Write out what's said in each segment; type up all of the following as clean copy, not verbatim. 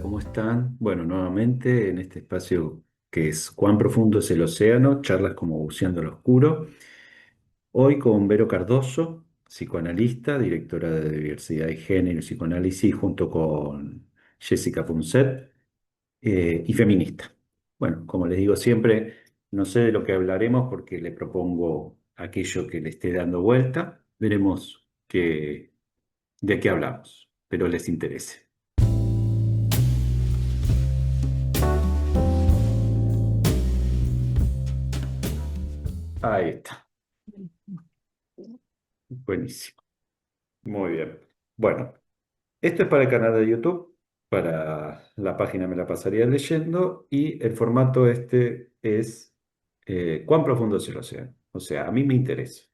¿cómo están? Bueno, nuevamente en este espacio que es ¿Cuán profundo es el océano? Charlas como Buceando lo Oscuro. Hoy con Vero Cardoso, psicoanalista, directora de Diversidad y Género y Psicoanálisis, junto con Jessica Punset, y feminista. Bueno, como les digo siempre, no sé de lo que hablaremos porque le propongo aquello que le esté dando vuelta. Veremos de qué hablamos, pero les interese. Ahí está. Buenísimo. Muy bien. Bueno, esto es para el canal de YouTube, para la página me la pasaría leyendo y el formato este es ¿cuán profundo es el océano? O sea, a mí me interesa.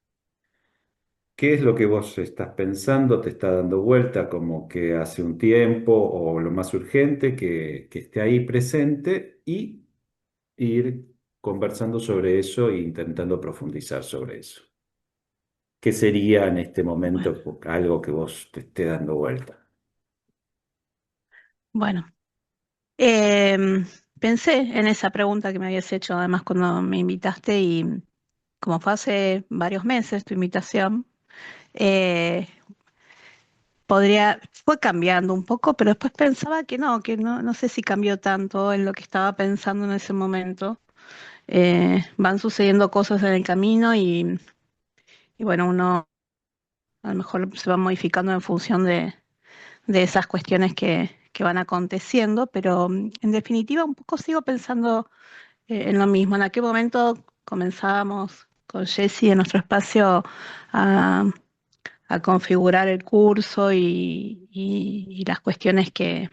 ¿Qué es lo que vos estás pensando? ¿Te está dando vuelta como que hace un tiempo o lo más urgente que esté ahí presente y ir conversando sobre eso e intentando profundizar sobre eso? ¿Qué sería en este Bueno, momento algo que vos te esté dando vuelta? bueno. Em, Pensé en esa pregunta que me habías hecho además cuando me invitaste y como fue hace varios meses tu invitación, eh, fue cambiando un poco, pero después pensaba que no, no sé si cambió tanto en lo que estaba pensando en ese momento. Van sucediendo cosas en el camino y bueno, uno a lo mejor se va modificando en función de esas cuestiones que van aconteciendo, pero en definitiva un poco sigo pensando en lo mismo. En aquel momento comenzábamos con Jessy en nuestro espacio a, a configurar el curso y las cuestiones que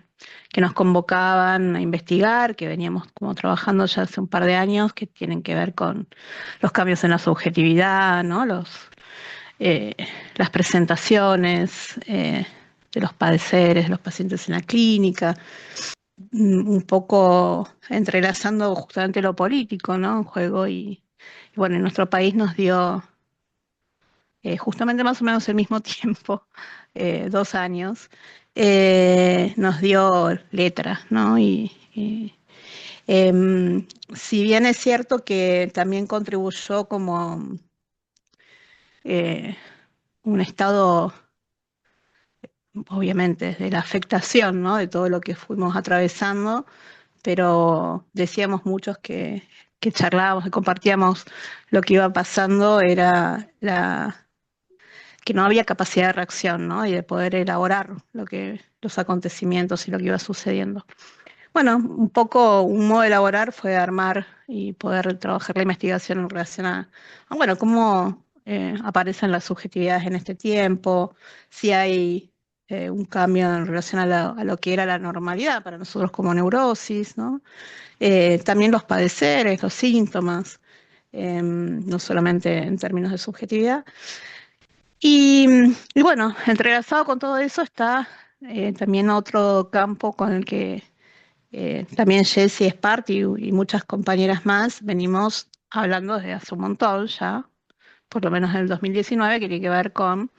nos convocaban a investigar, que veníamos como trabajando ya hace un par de años, que tienen que ver con los cambios en la subjetividad, ¿no? Eh, las presentaciones de los padeceres, de los pacientes en la clínica, un poco entrelazando justamente lo político, ¿no? En juego y bueno, en nuestro país nos dio justamente más o menos el mismo tiempo, 2 años, nos dio letras, ¿no? Si bien es cierto que también contribuyó como eh, un estado, obviamente, de la afectación, ¿no? De todo lo que fuimos atravesando, pero decíamos muchos que charlábamos, que compartíamos lo que iba pasando, era que no había capacidad de reacción, ¿no? Y de poder elaborar los acontecimientos y lo que iba sucediendo. Bueno, un poco un modo de elaborar fue armar y poder trabajar la investigación en relación bueno, cómo aparecen las subjetividades en este tiempo, si hay un cambio en relación a lo que era la normalidad para nosotros como neurosis, ¿no? También los padeceres, los síntomas, no solamente en términos de subjetividad. Y bueno, entrelazado con todo eso está también otro campo con el que también Jessie es parte y muchas compañeras más venimos hablando desde hace un montón ya, por lo menos en el 2019, que tiene que ver con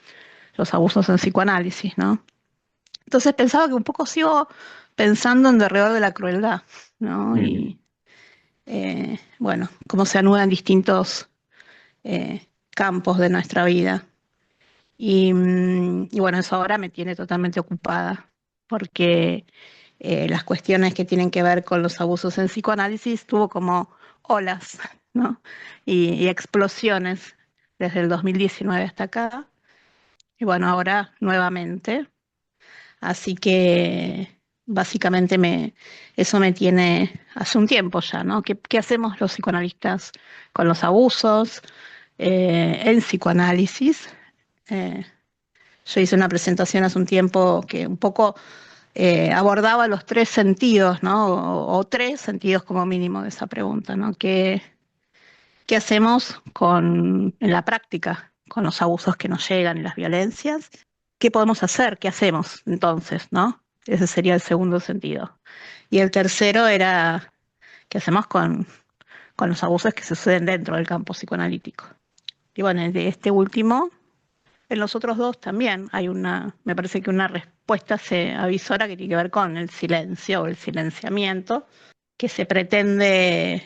los abusos en psicoanálisis, ¿no? Entonces pensaba que un poco sigo pensando en derredor de la crueldad, ¿no? Ujú. Bueno, cómo se anudan distintos campos de nuestra vida. Y bueno, eso ahora me tiene totalmente ocupada, porque las cuestiones que tienen que ver con los abusos en psicoanálisis tuvo como olas, ¿no? Y explosiones desde el 2019 hasta acá. Y bueno, ahora nuevamente. Así que básicamente eso me tiene hace un tiempo ya, ¿no? ¿Qué hacemos los psicoanalistas con los abusos en psicoanálisis? Eh, yo hice una presentación hace un tiempo que un poco abordaba los tres sentidos, ¿no? O tres sentidos como mínimo de esa pregunta, ¿no? ¿Qué hacemos en la práctica con los abusos que nos llegan y las violencias? ¿Qué podemos hacer? ¿Qué hacemos entonces, ¿no? Ese sería el segundo sentido. Y el tercero era, ¿qué hacemos con los abusos que suceden dentro del campo psicoanalítico? Y bueno, de este último, en los otros dos también hay me parece que una respuesta respuesta avisora que tiene que ver con el silencio o el silenciamiento que se pretende,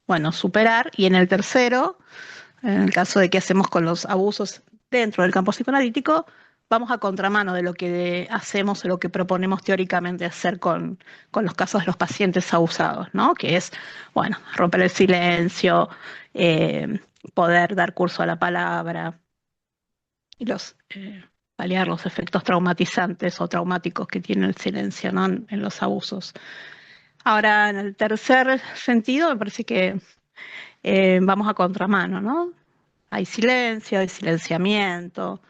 bueno, superar. Y en el tercero, en el caso de qué hacemos con los abusos dentro del campo psicoanalítico, vamos a contramano de lo que hacemos o lo que proponemos teóricamente hacer con los casos de los pacientes abusados, ¿no? Que es, bueno, romper el silencio, eh, poder dar curso a la palabra y paliar los efectos traumatizantes o traumáticos que tiene el silencio, ¿no? En los abusos. Ahora, en el tercer sentido, me parece que vamos a contramano, ¿no? Hay silencio, hay silenciamiento.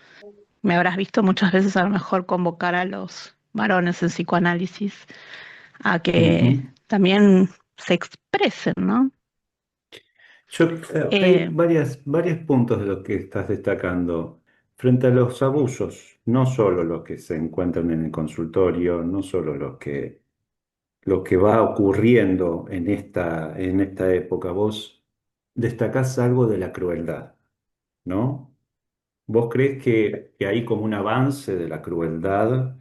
Me habrás visto muchas veces a lo mejor convocar a los varones en psicoanálisis a que Ujú. también se expresen, ¿no? Hay Eh, varios puntos de lo que estás destacando. Frente a los abusos, no solo los que se encuentran en el consultorio, no solo lo que va ocurriendo en esta época, vos destacás algo de la crueldad, ¿no? ¿Vos crees que hay como un avance de la crueldad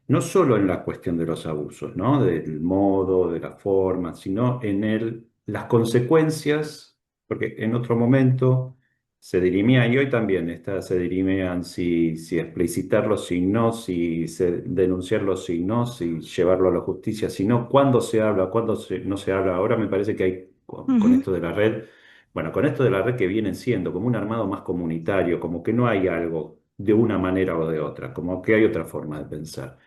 no solo en la cuestión de los abusos, ¿no? Del modo, de la forma, sino en las consecuencias, porque en otro momento se dirimía, y hoy también se dirimían si explicitarlo, si no, denunciarlo, si no, si llevarlo a la justicia, si no, cuándo se habla, no se habla. Ahora me parece que hay, con Ujú. esto de la red, bueno, con esto de la red que vienen siendo como un armado más comunitario, como que no hay algo de una manera o de otra, como que hay otra forma de pensar.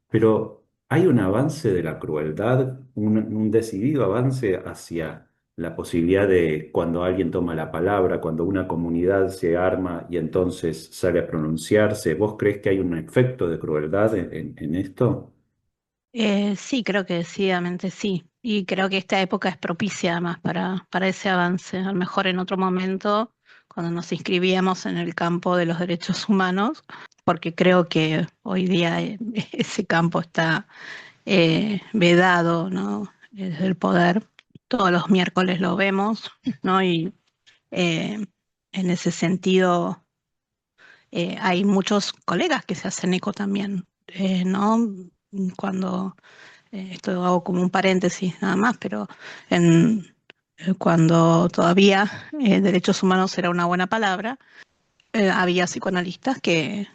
Pero hay un avance de la crueldad, un decidido avance hacia la posibilidad de cuando alguien toma la palabra, cuando una comunidad se arma y entonces sale a pronunciarse. ¿Vos crees que hay un efecto de crueldad en esto? Sí, creo que decididamente sí. Y creo que esta época es propicia además para ese avance. A lo mejor en otro momento, cuando nos inscribíamos en el campo de los derechos humanos, porque creo que hoy día ese campo está vedado, ¿no? Desde el poder. Todos los miércoles lo vemos, ¿no? Y eh, en ese sentido hay muchos colegas que se hacen eco también, ¿no? Cuando, esto hago como un paréntesis nada más, pero cuando todavía derechos humanos era una buena palabra, había psicoanalistas que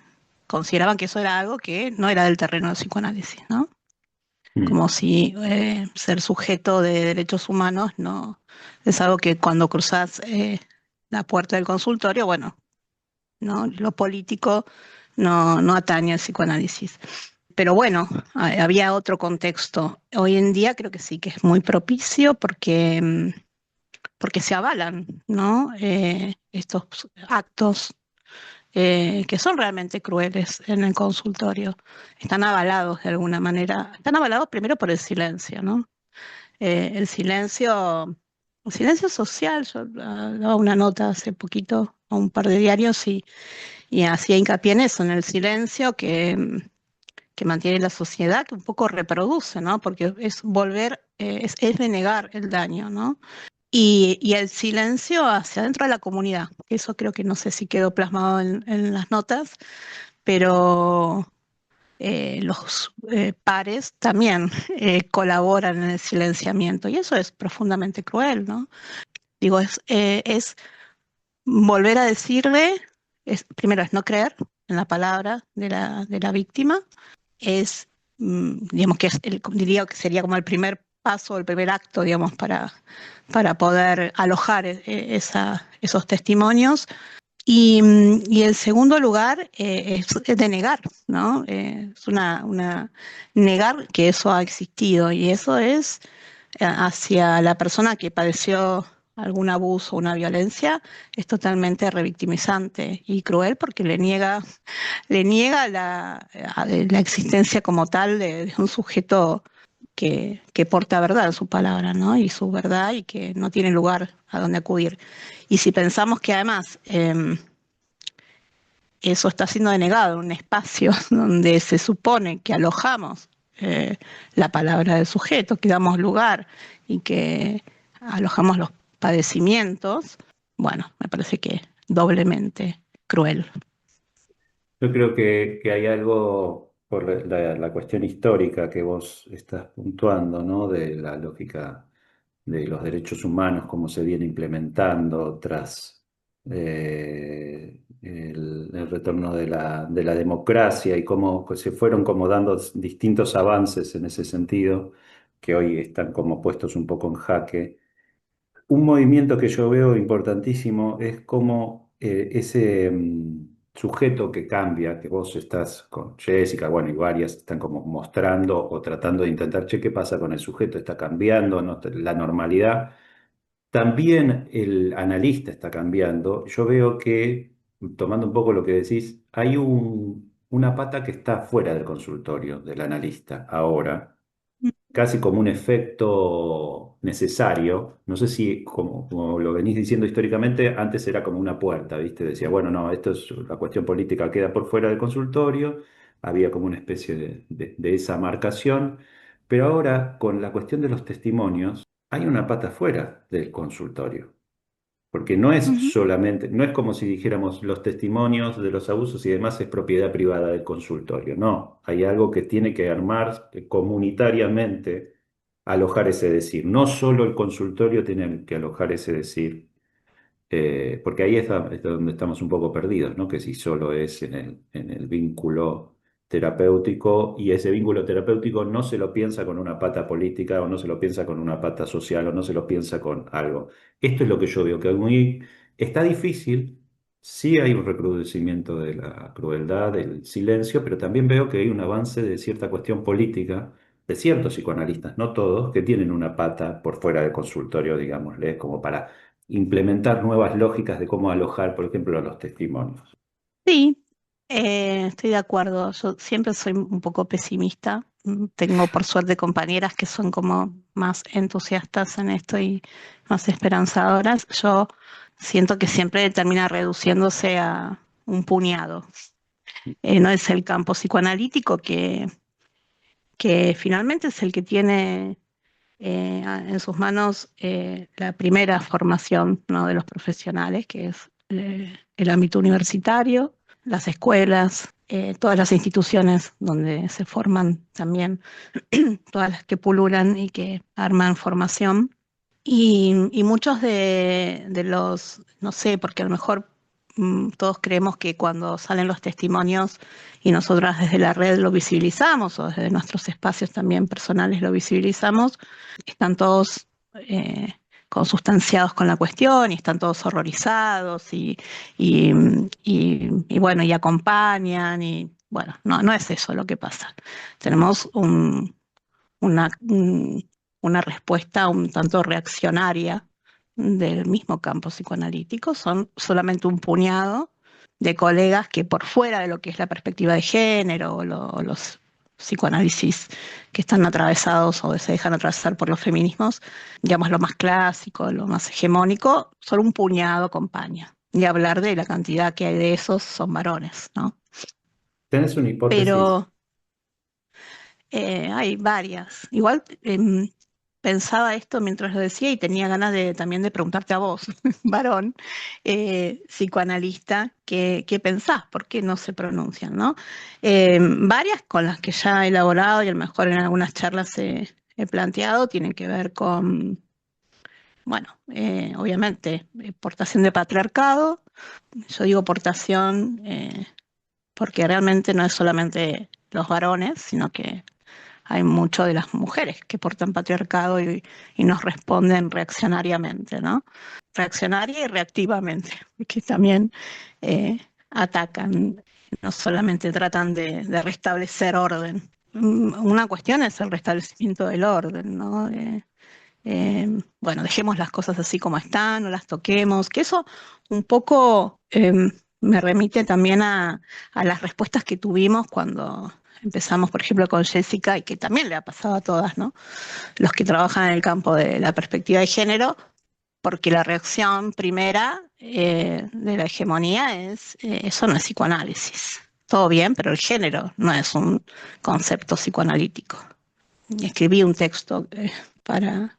consideraban que eso era algo que no era del terreno del psicoanálisis, ¿no? Mm. Como si ser sujeto de derechos humanos no es algo que cuando cruzas la puerta del consultorio, bueno, no, lo político no atañe al psicoanálisis. Pero bueno, había otro contexto. Hoy en día creo que sí, que es muy propicio porque, porque se avalan, ¿no? Estos actos que son realmente crueles en el consultorio. Están avalados de alguna manera. Están avalados primero por el silencio, ¿no? El silencio, el silencio social. Yo daba una nota hace poquito a un par de diarios y hacía hincapié en eso, en el silencio que mantiene la sociedad, que un poco reproduce, ¿no? Porque es volver, es denegar el daño, ¿no? Y el silencio hacia adentro de la comunidad. Eso creo que no sé si quedó plasmado en las notas, pero los pares también colaboran en el silenciamiento y eso es profundamente cruel, ¿no? Digo, es volver a decirle, primero es no creer en la palabra de la víctima, es, digamos que diría que sería como el primer paso, el primer acto, digamos, para poder alojar esos testimonios. Y el segundo lugar es de negar, ¿no? Es negar que eso ha existido y eso es hacia la persona que padeció algún abuso o una violencia, es totalmente revictimizante y cruel porque le niega la existencia como tal de un sujeto que porta verdad en su palabra, ¿no? Y su verdad y que no tiene lugar a donde acudir. Y si pensamos que además eso está siendo denegado en un espacio donde se supone que alojamos la palabra del sujeto, que damos lugar y que alojamos los padecimientos, bueno, me parece que doblemente cruel. Yo creo que hay algo por la cuestión histórica que vos estás puntuando, ¿no? De la lógica de los derechos humanos, cómo se viene implementando tras el retorno de la democracia y cómo pues, se fueron como dando distintos avances en ese sentido, que hoy están como puestos un poco en jaque. Un movimiento que yo veo importantísimo es cómo ese sujeto que cambia, que vos estás con Jessica, bueno, y varias están como mostrando o tratando de intentar, che, ¿qué pasa con el sujeto? ¿Está cambiando? ¿No? La normalidad. También el analista está cambiando. Yo veo que, tomando un poco lo que decís, hay una pata que está fuera del consultorio del analista ahora casi como un efecto necesario. No sé si, como lo venís diciendo históricamente, antes era como una puerta, ¿viste? Decía, bueno, no, esto es la cuestión política, queda por fuera del consultorio. Había como una especie de esa marcación. Pero ahora, con la cuestión de los testimonios, hay una pata fuera del consultorio. Porque no es Ujú, solamente, no es como si dijéramos los testimonios de los abusos y demás es propiedad privada del consultorio. No, hay algo que tiene que armar comunitariamente, alojar ese decir. No solo el consultorio tiene que alojar ese decir, porque ahí es donde estamos un poco perdidos, ¿no? Que si solo es en el vínculo terapéutico y ese vínculo terapéutico no se lo piensa con una pata política o no se lo piensa con una pata social o no se lo piensa con algo. Esto es lo que yo veo, que está difícil, sí hay un recrudecimiento de la crueldad, del silencio, pero también veo que hay un avance de cierta cuestión política de ciertos psicoanalistas, no todos, que tienen una pata por fuera del consultorio, digámosle, como para implementar nuevas lógicas de cómo alojar, por ejemplo, los testimonios. sí, estoy de acuerdo. Yo siempre soy un poco pesimista. Tengo por suerte compañeras que son como más entusiastas en esto y más esperanzadoras. Yo siento que siempre termina reduciéndose a un puñado. No es el campo psicoanalítico que finalmente es el que tiene en sus manos la primera formación, ¿no? De los profesionales, que es el ámbito universitario, las escuelas, todas las instituciones donde se forman también, todas las que pululan y que arman formación. Y muchos de los, no sé, porque a lo mejor todos creemos que cuando salen los testimonios y nosotras desde la red lo visibilizamos o desde nuestros espacios también personales lo visibilizamos, están todos consustanciados con la cuestión y están todos horrorizados y bueno, y acompañan y bueno, no, no es eso lo que pasa. Tenemos una, un- una respuesta un tanto reaccionaria del mismo campo psicoanalítico. Son solamente un puñado de colegas que por fuera de lo que es la perspectiva de género o los psicoanálisis que están atravesados o se dejan atravesar por los feminismos, digamos lo más clásico, lo más hegemónico, solo un puñado acompaña. Y hablar de la cantidad que hay de esos son varones, ¿no? ¿Tenés una hipótesis? Pero hay varias. Igual pensaba esto mientras lo decía y tenía ganas de, también de preguntarte a vos, varón, psicoanalista, qué pensás, por qué no se pronuncian, ¿no? Varias con las que ya he elaborado y a lo mejor en algunas charlas he planteado tienen que ver con, bueno, obviamente, portación de patriarcado. Yo digo portación porque realmente no es solamente los varones, sino que hay mucho de las mujeres que portan patriarcado y nos responden reaccionariamente, ¿no? Reaccionaria y reactivamente, que también atacan, no solamente tratan de restablecer orden. Una cuestión es el restablecimiento del orden, ¿no? Bueno, dejemos las cosas así como están, no las toquemos, que eso un poco me remite también a las respuestas que tuvimos cuando empezamos, por ejemplo, con Jessica, y que también le ha pasado a todas, ¿no? Los que trabajan en el campo de la perspectiva de género, porque la reacción primera de la hegemonía es, eso no es psicoanálisis. Todo bien, pero el género no es un concepto psicoanalítico. Escribí un texto para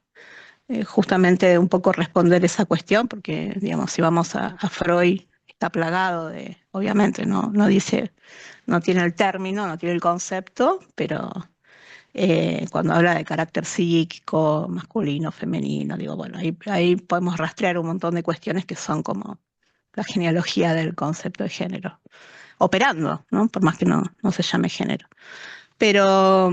justamente un poco responder esa cuestión, porque, digamos, si vamos a Freud, está plagado de, obviamente, no dice, no tiene el término, no tiene el concepto, pero cuando habla de carácter psíquico, masculino, femenino, digo, bueno, ahí podemos rastrear un montón de cuestiones que son como la genealogía del concepto de género, operando, ¿no? Por más que no se llame género. Pero,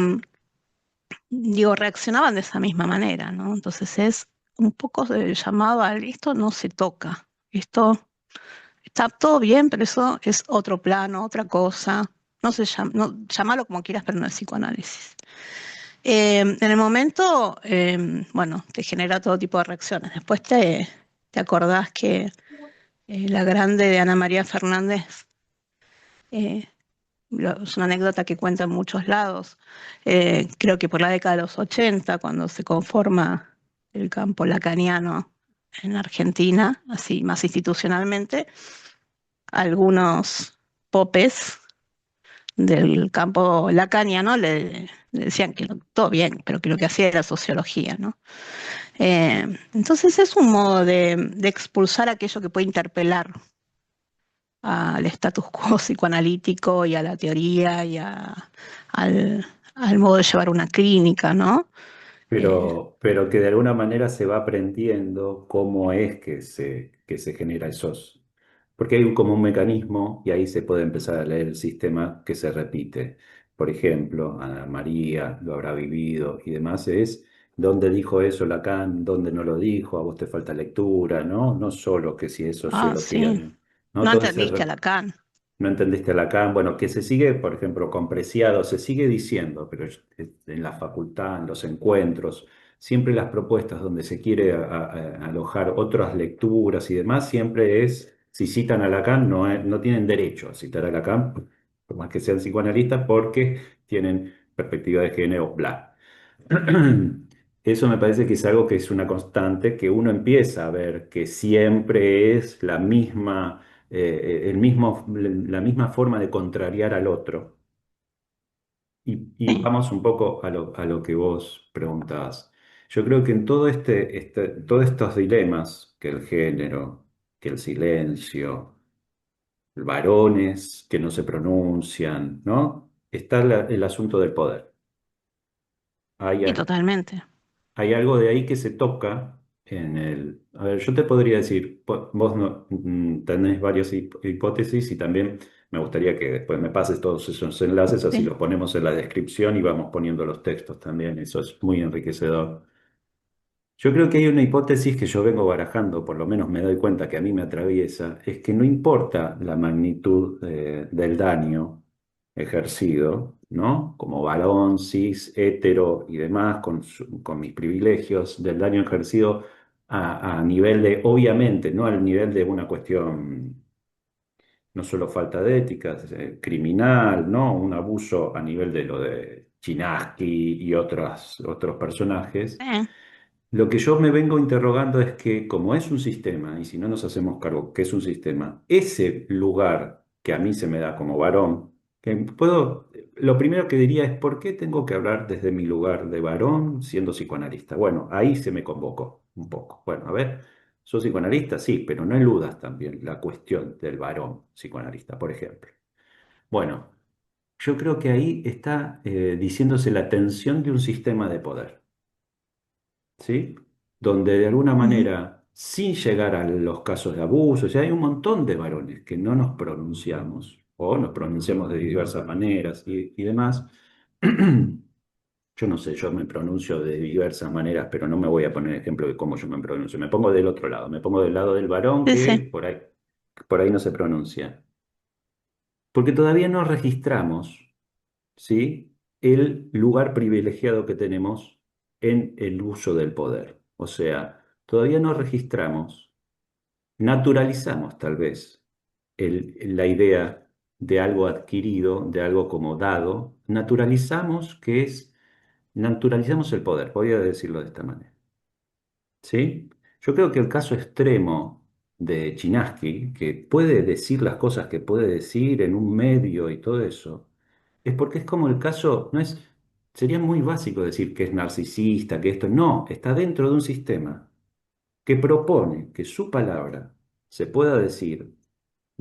digo, reaccionaban de esa misma manera, ¿no? Entonces es un poco de llamado al esto no se toca, esto está todo bien, pero eso es otro plano, otra cosa. No se llama, no, llámalo como quieras, pero no es psicoanálisis. En el momento, bueno, te genera todo tipo de reacciones. Después te acordás que la grande de Ana María Fernández, eh, es una anécdota que cuenta en muchos lados, creo que por la década de los 80, cuando se conforma el campo lacaniano en Argentina, así más institucionalmente, algunos popes del campo lacaniano le decían que todo bien, pero que lo que hacía era sociología, ¿no? Entonces es un modo de expulsar aquello que puede interpelar al status quo psicoanalítico y a la teoría al modo de llevar una clínica, ¿no? Eh, Pero que de alguna manera se va aprendiendo cómo es que se genera esos. Porque hay como un mecanismo y ahí se puede empezar a leer el sistema que se repite. Por ejemplo, Ana María lo habrá vivido y demás, es dónde dijo eso Lacan, dónde no lo dijo, a vos te falta lectura, ¿no? No solo que si es sociología, sí, ¿no? no Todo ese entendiste a Lacan. no entendiste a Lacan, bueno, que se sigue, por ejemplo, con Preciado, se sigue diciendo, pero en la facultad, en los encuentros, siempre las propuestas donde se quiere alojar otras lecturas y demás, siempre es, si citan a Lacan, no tienen derecho a citar a Lacan, por más que sean psicoanalistas, porque tienen perspectiva de género, bla. Eso me parece que es algo que es una constante, que uno empieza a ver que siempre es la misma, la misma forma de contrariar al otro. Y Sí, vamos un poco a lo que vos preguntabas. Yo creo que en todo todos estos dilemas, que el género, que el silencio, varones que no se pronuncian, ¿no? Está el asunto del poder. Hay, sí, totalmente. Hay algo de ahí que se toca A ver, yo te podría decir, vos tenés varias hipótesis y también me gustaría que después me pases todos esos enlaces, así Sí, los ponemos en la descripción y vamos poniendo los textos también, eso es muy enriquecedor. Yo creo que hay una hipótesis que yo vengo barajando, por lo menos me doy cuenta que a mí me atraviesa, es que no importa la magnitud del daño ejercido, ¿no? Como varón, cis, hetero y demás, con mis privilegios, del daño ejercido a nivel de, obviamente, no al nivel de una cuestión, no solo falta de ética, criminal, ¿no? Un abuso a nivel de lo de Chinaski y otros personajes. sí, Lo que yo me vengo interrogando es que como es un sistema, y si no nos hacemos cargo que es un sistema, ese lugar que a mí se me da como varón, lo primero que diría es, ¿por qué tengo que hablar desde mi lugar de varón siendo psicoanalista? Bueno, ahí se me convocó un poco. Bueno, a ver, ¿sos psicoanalista? Sí, pero no eludas también la cuestión del varón psicoanalista, por ejemplo. Bueno, yo creo que ahí está diciéndose la tensión de un sistema de poder. ¿Sí? Donde de alguna ujú, manera, sin llegar a los casos de abuso, o sea, hay un montón de varones que no nos pronunciamos o nos pronunciamos de diversas maneras y demás. Yo no sé, yo me pronuncio de diversas maneras, pero no me voy a poner ejemplo de cómo yo me pronuncio. Me pongo del otro lado, me pongo del lado del varón sí, sí, que por ahí no se pronuncia. Porque todavía no registramos, ¿sí? El lugar privilegiado que tenemos en el uso del poder. O sea, todavía no registramos, naturalizamos tal vez la idea de algo adquirido, de algo como dado, naturalizamos el poder, podría decirlo de esta manera. ¿Sí? Yo creo que el caso extremo de Chinaski, que puede decir las cosas que puede decir en un medio y todo eso, es porque es como el caso, no es, sería muy básico decir que es narcisista, que esto, no, está dentro de un sistema que propone que su palabra se pueda decir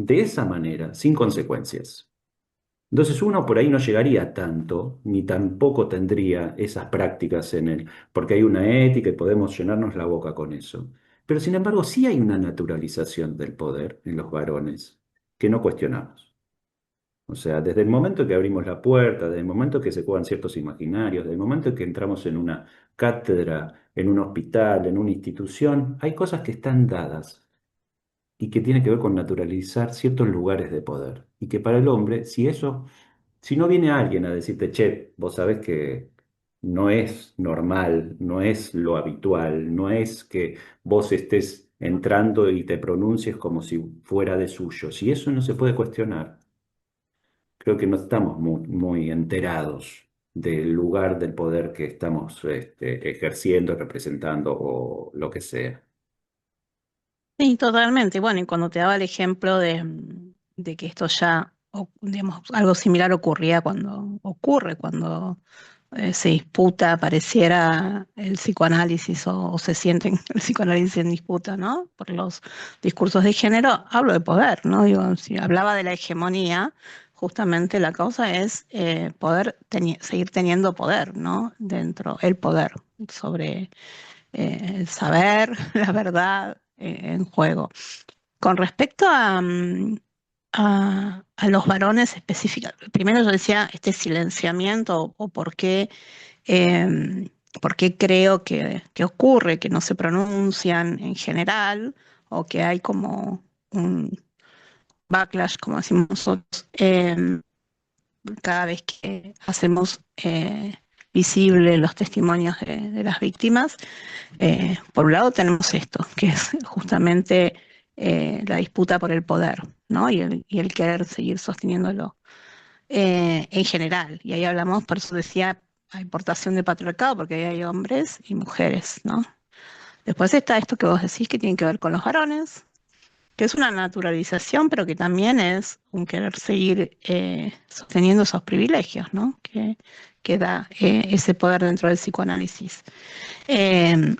de esa manera, sin consecuencias. Entonces uno por ahí no llegaría tanto, ni tampoco tendría esas prácticas en él, porque hay una ética y podemos llenarnos la boca con eso. Pero sin embargo, sí hay una naturalización del poder en los varones que no cuestionamos. O sea, desde el momento que abrimos la puerta, desde el momento que se juegan ciertos imaginarios, desde el momento que entramos en una cátedra, en un hospital, en una institución, hay cosas que están dadas y que tienen que ver con naturalizar ciertos lugares de poder. Y que para el hombre, si no viene alguien a decirte, che, vos sabés que no es normal, no es lo habitual, no es que vos estés entrando y te pronuncies como si fuera de suyo. Si eso no se puede cuestionar, creo que no estamos muy enterados del lugar del poder que estamos ejerciendo, representando o lo que sea. Sí, totalmente. Bueno, y cuando te daba el ejemplo de que esto ya, digamos, algo similar ocurría cuando ocurre, cuando se disputa, pareciera el psicoanálisis o se siente el psicoanálisis en disputa, ¿no? Por los discursos de género, hablo de poder, ¿no? Digo, si hablaba de la hegemonía, justamente la causa es poder seguir teniendo poder, ¿no? Dentro, el poder sobre el saber, la verdad en juego. Con respecto a los varones específicos, primero yo decía este silenciamiento o por qué creo que ocurre, que no se pronuncian en general o que hay como un backlash, como decimos nosotros, cada vez que hacemos visible los testimonios de las víctimas. Por un lado tenemos esto, que es justamente la disputa por el poder, ¿no? Y el querer seguir sosteniéndolo en general. Y ahí hablamos, por eso decía, la importación de patriarcado, porque ahí hay hombres y mujeres, ¿no? Después está esto que vos decís que tiene que ver con los varones, que es una naturalización, pero que también es un querer seguir sosteniendo esos privilegios, ¿no? Que da ese poder dentro del psicoanálisis. Eh,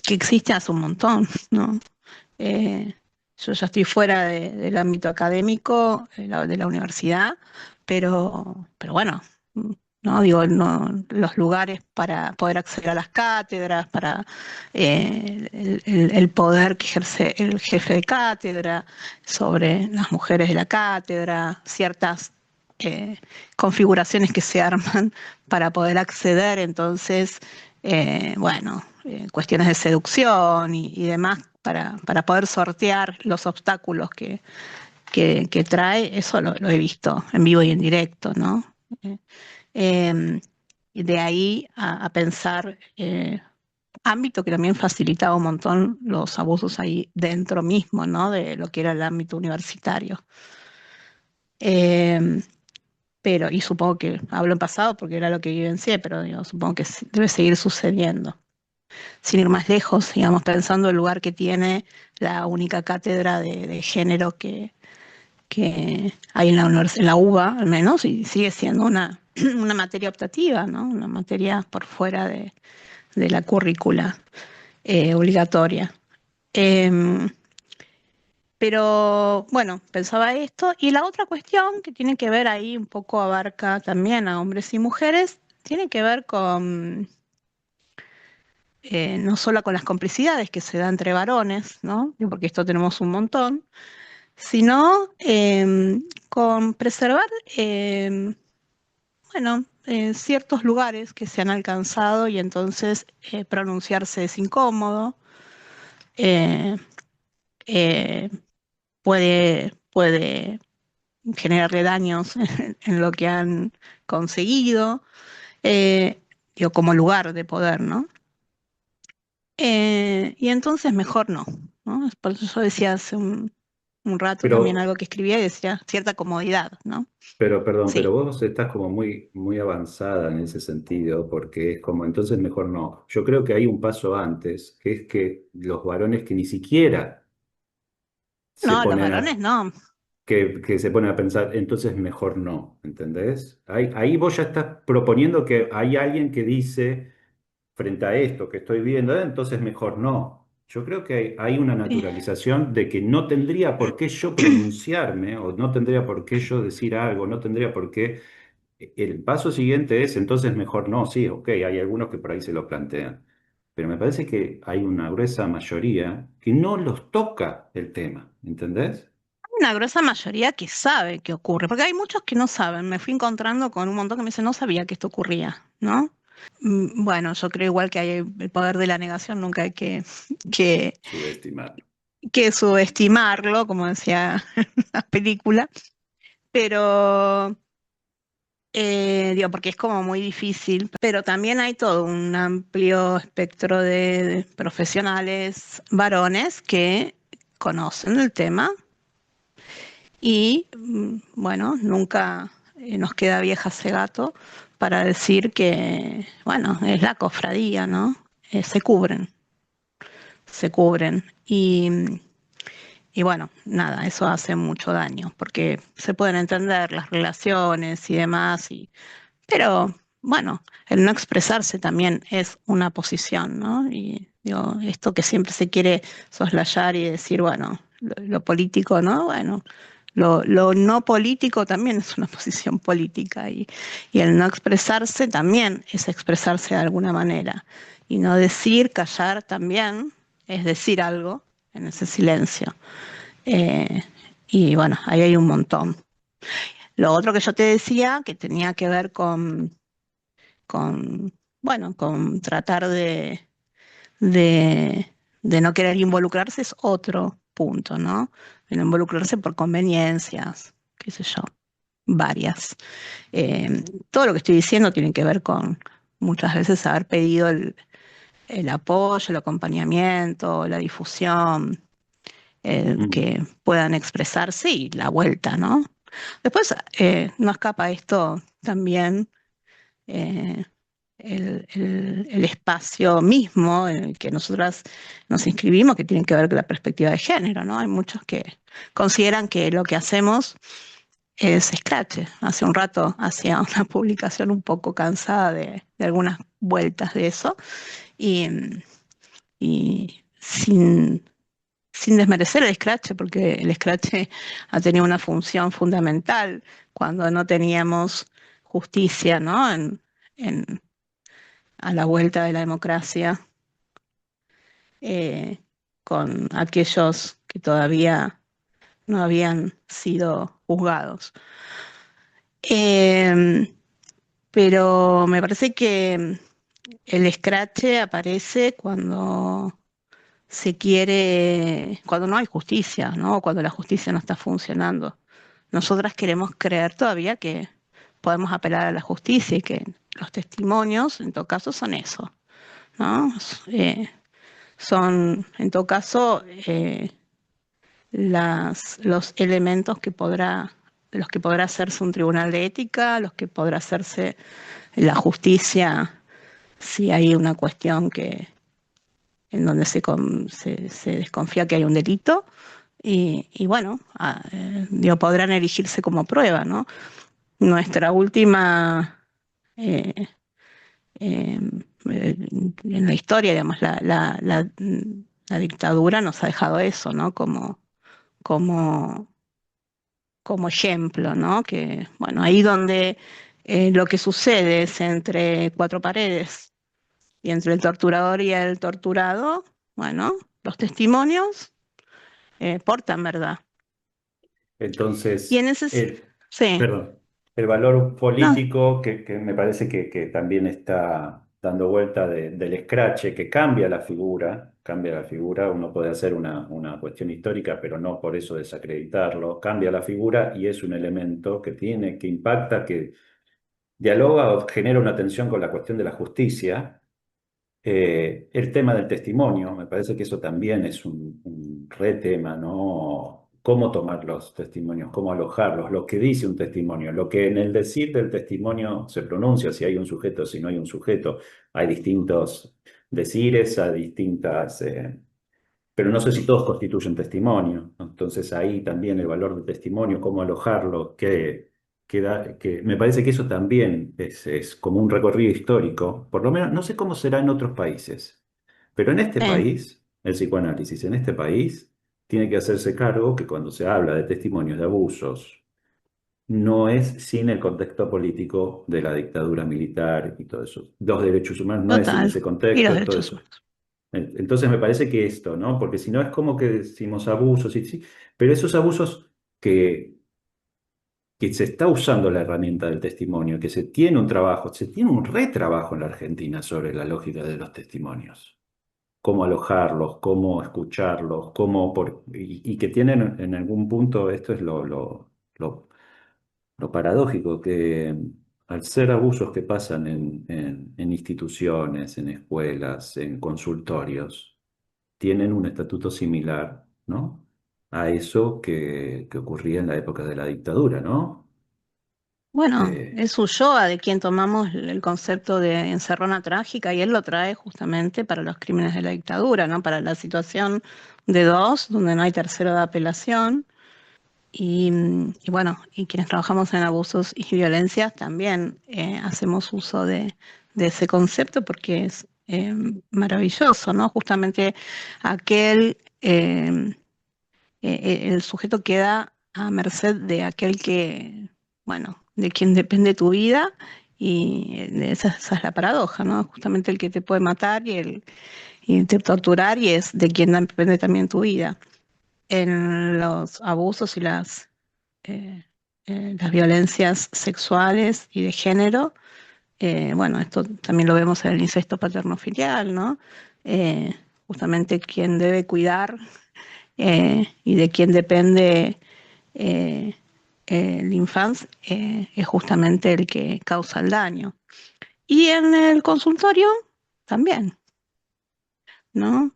que existe hace un montón, ¿no? Eh, yo ya estoy fuera del ámbito académico, de la universidad, pero bueno, no digo, no, los lugares para poder acceder a las cátedras, para el poder que ejerce el jefe de cátedra sobre las mujeres de la cátedra, ciertas configuraciones que se arman para poder acceder, entonces, bueno, cuestiones de seducción y demás para poder sortear los obstáculos que trae, eso lo he visto en vivo y en directo, ¿no? Eh, eh, y de ahí a pensar ámbito que también facilitaba un montón los abusos ahí dentro mismo, ¿no? De lo que era el ámbito universitario. Eh, y supongo que hablo en pasado porque era lo que vivencié, pero digo, supongo que debe seguir sucediendo. Sin ir más lejos, digamos, pensando el lugar que tiene la única cátedra de género que hay en en la UBA, al menos, y sigue siendo una materia optativa, ¿no? Una materia por fuera de la currícula obligatoria. Em, pero bueno, pensaba esto. Y la otra cuestión que tiene que ver ahí, un poco abarca también a hombres y mujeres, tiene que ver con no solo con las complicidades que se da entre varones, ¿no? Porque esto tenemos un montón, sino con preservar, bueno, ciertos lugares que se han alcanzado y entonces pronunciarse es incómodo, eh, eh, puede generarle daños en lo que han conseguido, eh, digo, como lugar de poder, ¿no? Y entonces mejor no, ¿no? Es por eso yo decía hace un rato también Pero algo que escribía y decía cierta comodidad, ¿no? perdón, pero Sí. vos estás como muy avanzada en ese sentido, porque es como, entonces mejor no. Yo creo que hay un paso antes, que es que los varones que ni siquiera se No, los ponen varones a, no. que se ponen a pensar, entonces mejor no, ¿entendés? Ahí vos ya estás proponiendo que hay alguien que dice, frente a esto que estoy viendo, entonces mejor no. Yo creo que hay una Sí. naturalización de que no tendría por qué yo pronunciarme o no tendría por qué yo decir algo, no tendría por qué. El paso siguiente es, entonces mejor no, sí, ok, hay algunos que por ahí se lo plantean, pero me parece que hay una gruesa mayoría que no los toca el tema, ¿entendés? Una gruesa mayoría que sabe que ocurre, porque hay muchos que no saben. Me fui encontrando con un montón que me dicen, no sabía que esto ocurría, ¿no? Bueno, yo creo igual que hay el poder de la negación, nunca hay que, Subestimar. que subestimarlo, como decía la película, pero digo, porque es como muy difícil, pero también hay todo un amplio espectro de profesionales varones que conocen el tema y bueno, nunca nos queda vieja ese gato para decir que, bueno, es la cofradía, ¿no? Se cubren, se cubren. Y bueno, nada, eso hace mucho daño, porque se pueden entender las relaciones y demás, pero bueno, el no expresarse también es una posición, ¿no? Y digo, esto que siempre se quiere soslayar y decir, bueno, lo político, ¿no? Bueno, lo no político también es una posición política y el no expresarse también es expresarse de alguna manera. Y no decir, callar también es decir algo en ese silencio. Eh, y bueno, ahí hay un montón. Lo otro que yo te decía, que tenía que ver con, bueno, con tratar de, de no querer involucrarse es otro punto, ¿no? De no involucrarse por conveniencias, qué sé yo, varias. Todo lo que estoy diciendo tiene que ver con muchas veces haber pedido el apoyo, el acompañamiento, la difusión, Mm. que puedan expresarse y la vuelta, ¿no? Después no escapa esto también, eh, el espacio mismo en el que nosotras nos inscribimos, que tiene que ver con la perspectiva de género, ¿no? Hay muchos que consideran que lo que hacemos es escrache. Hace un rato hacía una publicación un poco cansada de algunas vueltas de eso y, y sin desmerecer el scratch, porque el scratch ha tenido una función fundamental cuando no teníamos justicia, ¿no? En- a la vuelta de la democracia, eh, con aquellos que todavía no habían sido juzgados. Eh, pero me parece que el escrache aparece cuando se quiere, cuando no hay justicia, ¿no? Cuando la justicia no está funcionando. Nosotras queremos creer todavía que podemos apelar a la justicia y que los testimonios, en todo caso, son eso, ¿no? Son, en todo caso, los elementos de los que podrá hacerse un tribunal de ética, los que podrá hacerse la justicia si hay una cuestión en donde se desconfía que hay un delito. Y bueno, digo, podrán erigirse como prueba, ¿no? Nuestra última, eh, eh, en la historia, digamos, la dictadura nos ha dejado eso, ¿no? Como, como ejemplo, ¿no? Que, bueno, ahí donde lo que sucede es entre cuatro paredes y entre el torturador y el torturado, bueno, los testimonios portan verdad. Y en Entonces, ese, sí, perdón, el valor no, político que me parece que también está dando vuelta del escrache, que cambia la figura, uno puede hacer una cuestión histórica, pero no por eso desacreditarlo, cambia la figura y es un elemento que tiene, que impacta, que dialoga o genera una tensión con la cuestión de la justicia. El tema del testimonio, me parece que eso también es un re tema, ¿no? Cómo tomar los testimonios, cómo alojarlos, lo que dice un testimonio, lo que en el decir del testimonio se pronuncia, si hay un sujeto, si no hay un sujeto. Hay distintos decires, hay distintas, pero no sé si todos constituyen testimonio. Entonces ahí también el valor del testimonio, cómo alojarlo, que me parece que eso también es como un recorrido histórico, por lo menos no sé cómo será en otros países, pero en este sí. país. el psicoanálisis en este país tiene que hacerse cargo que cuando se habla de testimonios de abusos, no es sin el contexto político de la dictadura militar y todo eso. Los derechos humanos no es sin Total. ese Y los contexto, todo derechos eso. humanos. Entonces me parece que esto, ¿no? Porque si no es como que decimos abusos, y sí, pero esos abusos que se está usando la herramienta del testimonio, que se tiene un trabajo, se tiene un retrabajo en la Argentina sobre la lógica de los testimonios, cómo alojarlos, cómo escucharlos, y que tienen en algún punto, esto es lo, lo paradójico, que al ser abusos que pasan en instituciones, en escuelas, en consultorios, tienen un estatuto similar, ¿no? A eso que ocurría en la época de la dictadura, ¿no? Bueno, Eh, es Ulloa de quien tomamos el concepto de encerrona trágica y él lo trae justamente para los crímenes de la dictadura, ¿no? Para la situación de dos, donde no hay tercero de apelación. Y bueno, y quienes trabajamos en abusos y violencias también hacemos uso de ese concepto porque es maravilloso, ¿no? Justamente aquel, el sujeto queda a merced de aquel que, bueno, de quien depende tu vida y esa es la paradoja, ¿no? Justamente el que te puede matar y te torturar y es de quien depende también tu vida. En los abusos y las violencias sexuales y de género. Bueno, esto también lo vemos en el incesto paterno-filial, ¿no? Eh, Justamente quien debe cuidar y de quien depende eh, el infancia es justamente el que causa el daño. Y en el consultorio también, ¿no?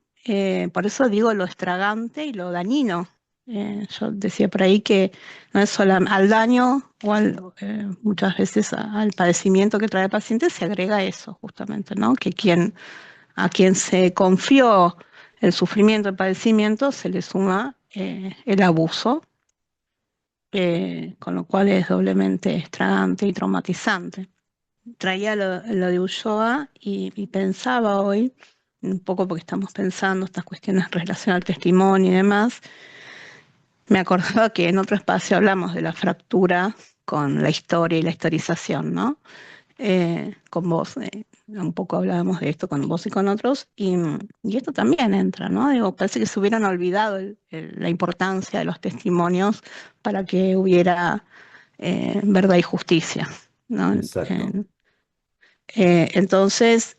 Por eso digo lo estragante y lo dañino. Yo decía por ahí que no es solo al daño o muchas veces al padecimiento que trae el paciente se agrega eso justamente, ¿no? Que a quien se confió el sufrimiento, el padecimiento, se le suma el abuso, con lo cual es doblemente estragante y traumatizante. Traía lo de Ulloa y pensaba hoy, un poco porque estamos pensando estas cuestiones en relación al testimonio y demás, me acordaba que en otro espacio hablamos de la fractura con la historia y la historización, ¿no? Con vos, un poco hablábamos de esto con vos y con otros, y esto también entra, ¿no? Digo, parece que se hubieran olvidado la importancia de los testimonios para que hubiera verdad y justicia, ¿no? exacto. Entonces,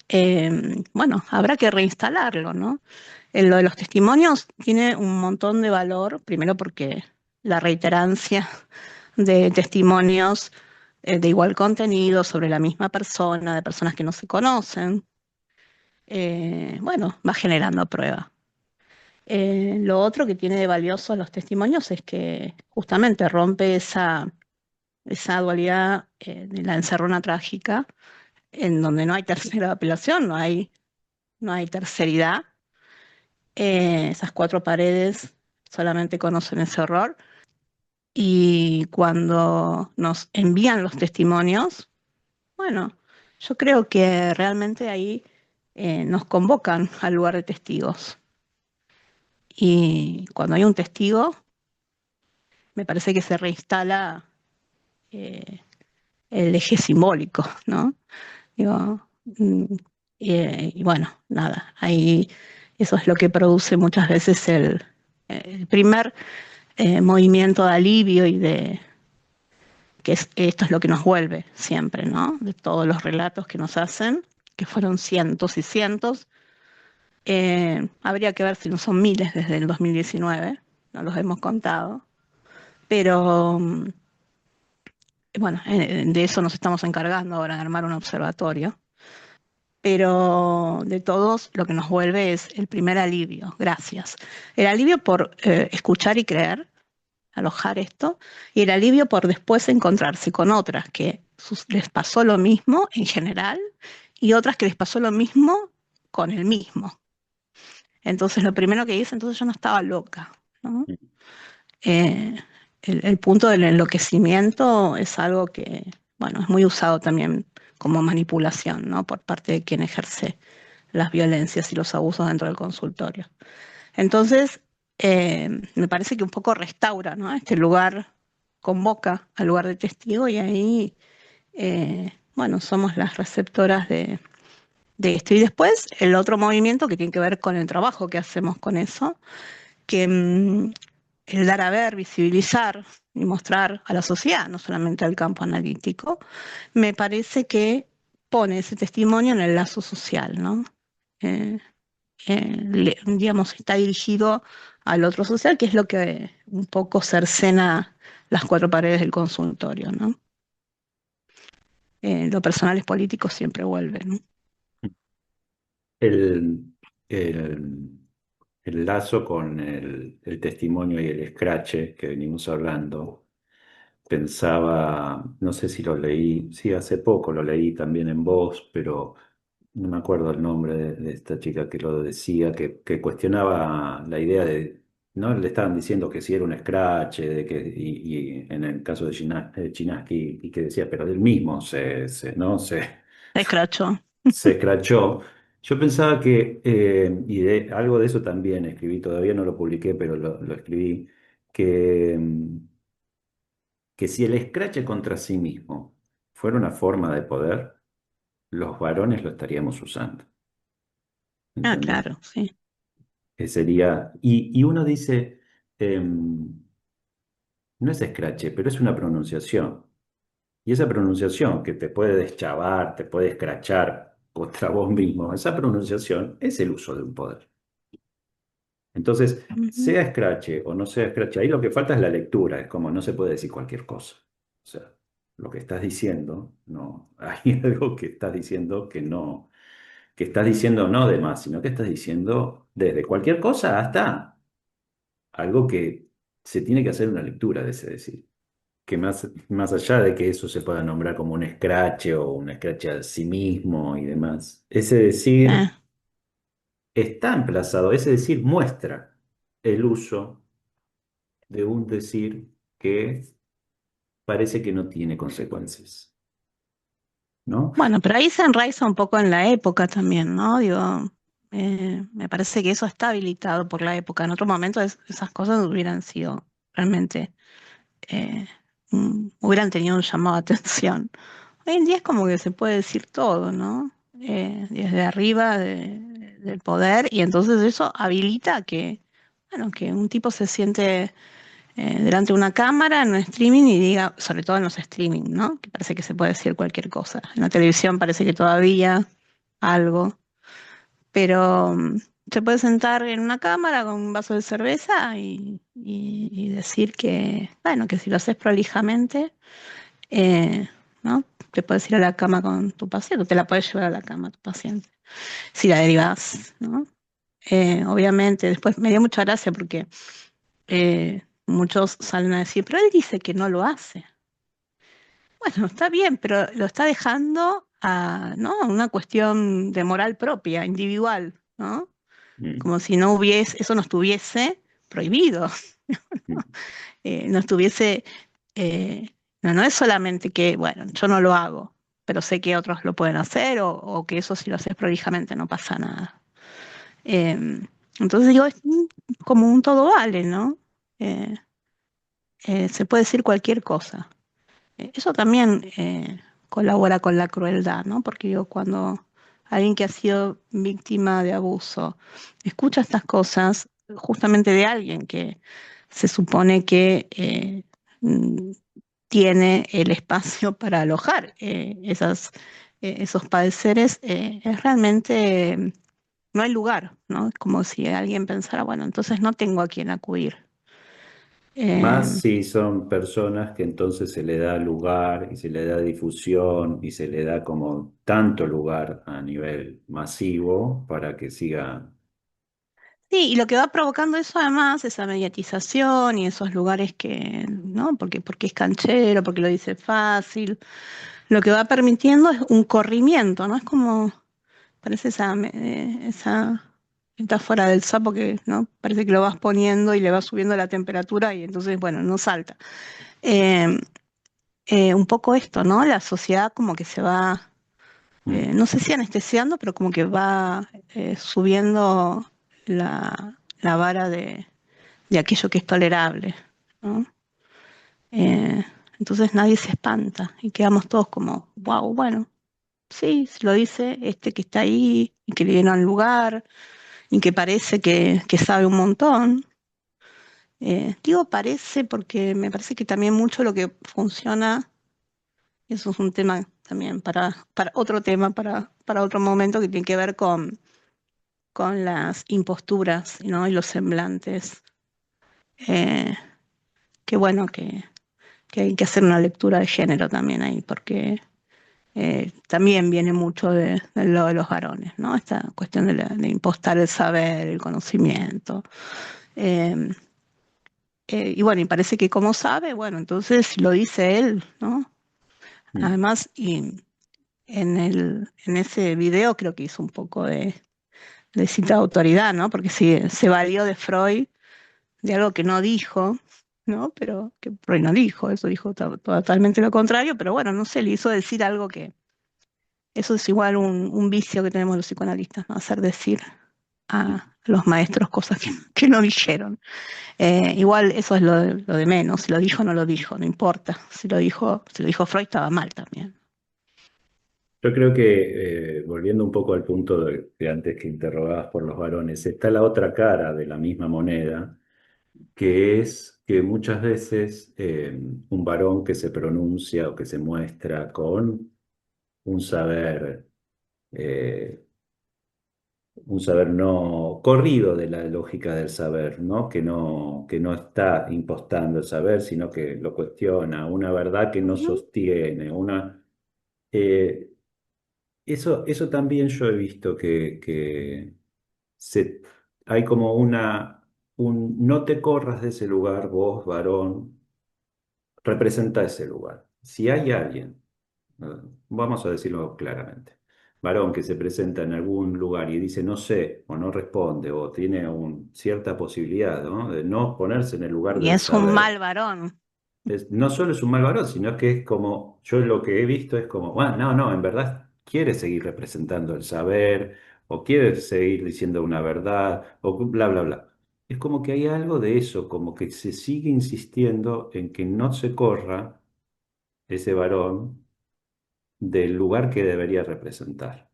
bueno, habrá que reinstalarlo, ¿no? En lo de los testimonios tiene un montón de valor, primero porque la reiterancia de testimonios de igual contenido sobre la misma persona, de personas que no se conocen, bueno, va generando prueba. Lo otro que tiene de valioso los testimonios es que justamente rompe esa dualidad de la encerrona trágica en donde no hay tercera apelación, no hay terceridad. Esas cuatro paredes solamente conocen ese horror. Y cuando nos envían los testimonios, bueno, yo creo que realmente ahí nos convocan al lugar de testigos. Y cuando hay un testigo, me parece que se reinstala eh, el eje simbólico, ¿no? Digo, y bueno, nada, ahí eso es lo que produce muchas veces el primer movimiento de alivio y esto es lo que nos vuelve siempre, ¿no? De todos los relatos que nos hacen, que fueron cientos y cientos. Habría que ver si no son miles desde el 2019, no los hemos contado, pero bueno, de eso nos estamos encargando ahora, de armar un observatorio. Pero de todos lo que nos vuelve es el primer alivio, gracias. El alivio por escuchar y creer, alojar esto, y el alivio por después encontrarse con otras que les pasó lo mismo en general y otras que les pasó lo mismo con el mismo. Entonces lo primero que dice, entonces yo no estaba loca, ¿no? Eh, el punto del enloquecimiento es algo que, bueno, es muy usado también como manipulación, ¿no? Por parte de quien ejerce las violencias y los abusos dentro del consultorio. Entonces, me parece que un poco restaura, ¿no? Este lugar, convoca al lugar de testigo y ahí, bueno, somos las receptoras de esto. Y después el otro movimiento que tiene que ver con el trabajo que hacemos con eso, que el dar a ver, visibilizar y mostrar a la sociedad, no solamente al campo analítico, me parece que pone ese testimonio en el lazo social, ¿no? Eh, digamos, está dirigido al otro social, que es lo que un poco cercena las cuatro paredes del consultorio, ¿no? Lo personal es político siempre vuelve, ¿no? El, el, el lazo con el testimonio y el escrache que venimos hablando, pensaba, no sé si lo leí, sí, hace poco lo leí también en voz, pero no me acuerdo el nombre de esta chica que lo decía, que cuestionaba la idea de, no le estaban diciendo que si era un scratch, y en el caso de Chinaski, y que decía, pero él mismo ¿no? Escracho. Se escrachó. Yo pensaba que, algo de eso también escribí, todavía no lo publiqué, pero lo escribí, que, que si el escrache contra sí mismo fuera una forma de poder, los varones lo estaríamos usando. Ah, ¿Entendés? claro, sí. Que sería, y uno dice, no es escrache, pero es una pronunciación. Y esa pronunciación que te puede deschavar, te puede escrachar contra vos mismo, esa pronunciación es el uso de un poder. Entonces, Ujú. sea escrache o no sea escrache, ahí lo que falta es la lectura, es como no se puede decir cualquier cosa. O sea, lo que estás diciendo, no, hay algo que estás diciendo que estás diciendo no de más, sino que estás diciendo desde cualquier cosa hasta algo que se tiene que hacer una lectura de ese decir. Que más allá de que eso se pueda nombrar como un escrache o un escrache a sí mismo y demás, ese Eh, decir está emplazado, ese decir muestra el uso de un decir que parece que no tiene consecuencias, ¿no? bueno, pero ahí se enraiza un poco en la época también, ¿no? Digo, me parece que eso está habilitado por la época. En otro momento esas cosas hubieran sido realmente, eh, hubieran tenido un llamado de atención. Hoy en día es como que se puede decir todo, ¿no? Desde arriba del poder, y entonces eso habilita que, bueno, que un tipo se siente delante de una cámara en un streaming y diga, sobre todo en los streaming, ¿no? Que parece que se puede decir cualquier cosa. En la televisión parece que todavía algo, pero se puede sentar en una cámara con un vaso de cerveza y decir que, bueno, que si lo haces prolijamente, ¿no? Te puedes ir a la cama con tu paciente, te la puedes llevar a la cama tu paciente, si la derivas, ¿no? Obviamente, después me dio mucha gracia porque muchos salen a decir, pero él dice que no lo hace. Bueno, está bien, pero lo está dejando a, ¿no? a una cuestión de moral propia, individual, ¿no? Mm, Como si no hubiese, eso no estuviese prohibido, mm. no estuviese, eh, no es solamente que, bueno, yo no lo hago, pero sé que otros lo pueden hacer o que eso si lo haces prolijamente no pasa nada. Entonces digo, es como un todo vale, ¿no? Eh, se puede decir cualquier cosa. Eso también colabora con la crueldad, ¿no? Porque digo, cuando alguien que ha sido víctima de abuso escucha estas cosas justamente de alguien que se supone que mm, tiene el espacio para alojar esos padeceres, es realmente, no hay lugar, ¿no? Es como si alguien pensara, bueno, entonces no tengo a quién acudir. Más Eh, si son personas que entonces se le da lugar y se le da difusión y se le da como tanto lugar a nivel masivo para que siga. Sí, y lo que va provocando eso además, esa mediatización y esos lugares que, ¿no? Porque es canchero, porque lo dice fácil, lo que va permitiendo es un corrimiento, ¿no? Es como, parece esa metáfora del sapo que, ¿no? Parece que lo vas poniendo y le vas subiendo la temperatura y entonces, bueno, no salta. Eh, un poco esto, ¿no? La sociedad como que se va mm, no sé si anestesiando, pero como que va subiendo la vara de aquello que es tolerable, ¿no? Eh, entonces nadie se espanta y quedamos todos como, wow, bueno, sí, si lo dice este que está ahí y que le dieron lugar y que parece que sabe un montón. Digo parece porque me parece que también mucho lo que funciona, eso es un tema también para otro tema, para otro momento que tiene que ver con las imposturas, ¿no? Y los semblantes. Eh, que bueno, que hay que hacer una lectura de género también ahí, porque también viene mucho de lo de los varones, ¿no? Esta cuestión de impostar el saber, el conocimiento. Eh, y bueno, y parece que como sabe, bueno, entonces si lo dice él, ¿no? mm. Además, y en ese video creo que hizo un poco de cita de autoridad, ¿no? Porque sí, se valió de Freud, de algo que no dijo, ¿no? Pero que Freud no dijo, eso dijo totalmente lo contrario, pero bueno, no sé, le hizo decir algo que eso es igual un vicio que tenemos los psicoanalistas, ¿no? Hacer decir a los maestros cosas que no dijeron. Igual eso es lo de menos, si lo dijo o no lo dijo, no importa. Si lo dijo Freud estaba mal también. Yo creo que, volviendo un poco al punto de antes que interrogabas por los varones, está la otra cara de la misma moneda, que es que muchas veces un varón que se pronuncia o que se muestra con un saber, eh, un saber no corrido de la lógica del saber, ¿no? Que no está impostando el saber, sino que lo cuestiona, una verdad que no Ujú. sostiene, eh, eso también yo he visto que se, hay como no te corras de ese lugar, vos, varón, representa ese lugar. Si hay alguien, eh, vamos a decirlo claramente, varón que se presenta en algún lugar y dice no sé, o no responde, o tiene cierta posibilidad, ¿no? De no ponerse en el lugar Y del es un mal saber. varón. No solo es un mal varón, sino que es como, yo lo que he visto es como, bueno, no, no, en verdad quiere seguir representando el saber, o quiere seguir diciendo una verdad, o bla, bla, bla. Es como que hay algo de eso, como que se sigue insistiendo en que no se corra ese varón del lugar que debería representar.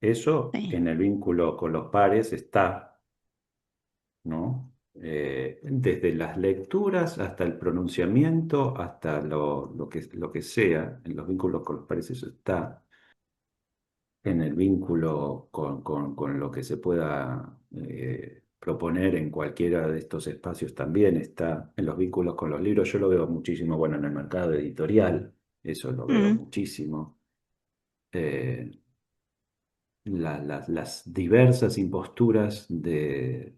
Eso Sí. en el vínculo con los pares está, ¿no? Desde las lecturas hasta el pronunciamiento, hasta lo que sea, en los vínculos con los pares eso está, en el vínculo con lo que se pueda proponer en cualquiera de estos espacios también está, en los vínculos con los libros, yo lo veo muchísimo, bueno, en el mercado editorial, eso lo veo Mm. muchísimo. Eh, las diversas imposturas de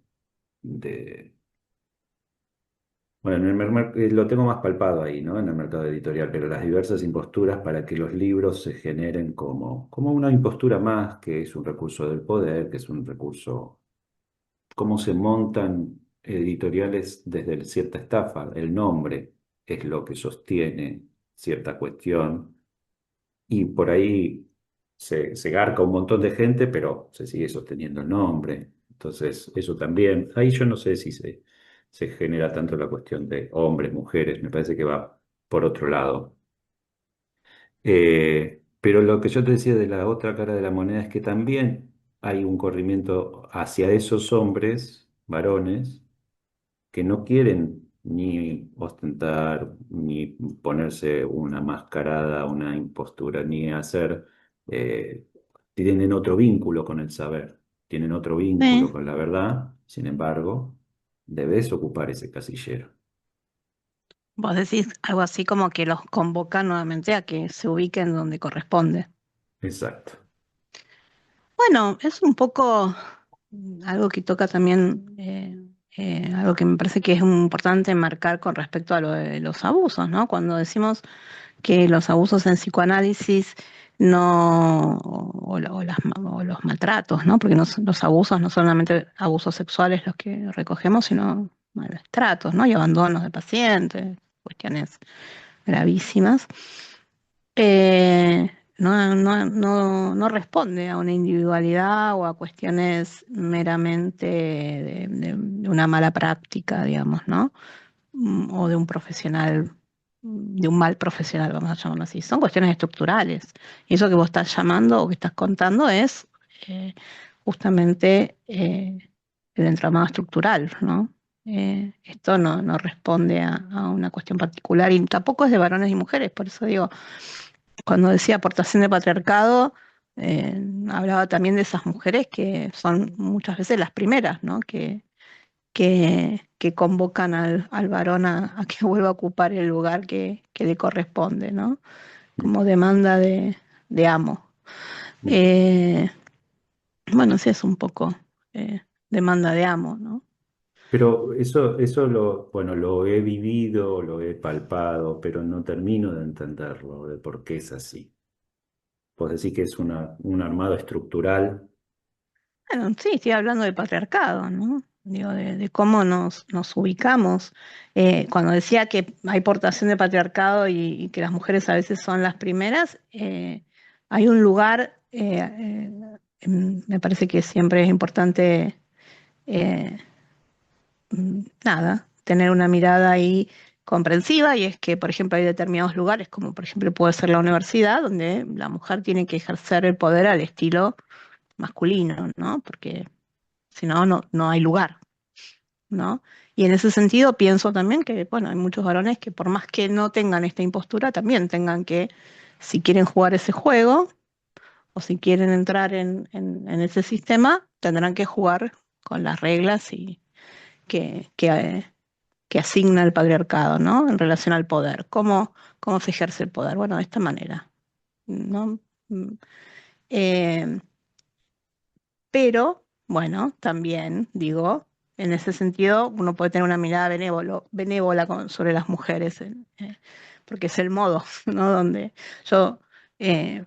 bueno, lo tengo más palpado ahí, ¿no? En el mercado editorial, pero las diversas imposturas para que los libros se generen como una impostura más, que es un recurso del poder, que es un recurso, cómo se montan editoriales desde cierta estafa. El nombre es lo que sostiene cierta cuestión y por ahí se garca un montón de gente, pero se sigue sosteniendo el nombre. Entonces, eso también, ahí yo no sé si se genera tanto la cuestión de hombres, mujeres, me parece que va por otro lado. Pero lo que yo te decía de la otra cara de la moneda es que también hay un corrimiento hacia esos hombres, varones, que no quieren ni ostentar, ni ponerse una mascarada, una impostura, ni hacer, eh, tienen otro vínculo con el saber, tienen otro Sí. vínculo con la verdad, sin embargo, debes ocupar ese casillero. Vos decís algo así como que los convoca nuevamente a que se ubiquen donde corresponde. Exacto. Bueno, es un poco algo que toca también, algo que me parece que es muy importante marcar con respecto a lo de los abusos, ¿no? Cuando decimos que los abusos en psicoanálisis no, o los maltratos, ¿no? Porque los abusos no solamente abusos sexuales los que recogemos, sino malos tratos, ¿no? Y abandonos de pacientes, cuestiones gravísimas. no responde a una individualidad o a cuestiones meramente de una mala práctica, digamos, ¿no? O de un profesional, de un mal profesional, vamos a llamarlo así. Son cuestiones estructurales. Y eso que vos estás llamando o que estás contando es justamente el entramado estructural, ¿no? Esto no responde a una cuestión particular y tampoco es de varones y mujeres, por eso digo, cuando decía aportación de patriarcado, hablaba también de esas mujeres que son muchas veces las primeras, ¿no? Que convocan al varón a que vuelva a ocupar el lugar que le corresponde, ¿no? Como demanda de amo. Eh, bueno, sí es un poco demanda de amo, ¿no? Pero eso bueno, lo he vivido, lo he palpado, pero no termino de entenderlo, de por qué es así. Vos decís que es un armado estructural. Bueno, sí, estoy hablando de patriarcado, ¿no? Digo, de cómo nos ubicamos. Cuando decía que hay portación de patriarcado y que las mujeres a veces son las primeras, hay un lugar, me parece que siempre es importante, eh, nada, tener una mirada ahí comprensiva, y es que, por ejemplo, hay determinados lugares, como por ejemplo puede ser la universidad, donde la mujer tiene que ejercer el poder al estilo masculino, ¿no? Porque si no, no hay lugar, ¿no? Y en ese sentido pienso también que, bueno, hay muchos varones que por más que no tengan esta impostura, también tengan que, si quieren jugar ese juego o si quieren entrar en ese sistema, tendrán que jugar con las reglas y que asigna el patriarcado, ¿no? En relación al poder. ¿Cómo se ejerce el poder? Bueno, de esta manera, ¿no? Mm, eh, Pero, bueno, también digo, en ese sentido, uno puede tener una mirada benévola sobre las mujeres, porque es el modo, ¿no? Donde yo eh,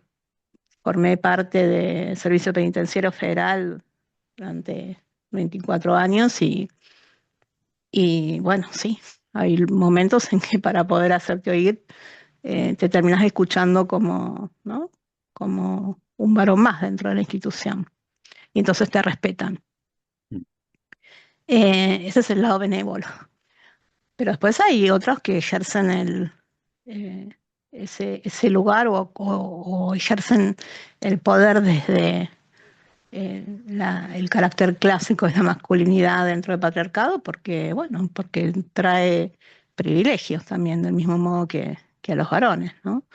formé parte del Servicio Penitenciario Federal durante 24 años y bueno, sí, hay momentos en que para poder hacerte oír te terminas escuchando como, ¿no? Como un varón más dentro de la institución y entonces te respetan. Ese es el lado benévolo. Pero después hay otros que ejercen eh, ese lugar o ejercen el poder desde el carácter clásico de la masculinidad dentro del patriarcado, porque, bueno, porque trae privilegios también, del mismo modo que a los varones, ¿no?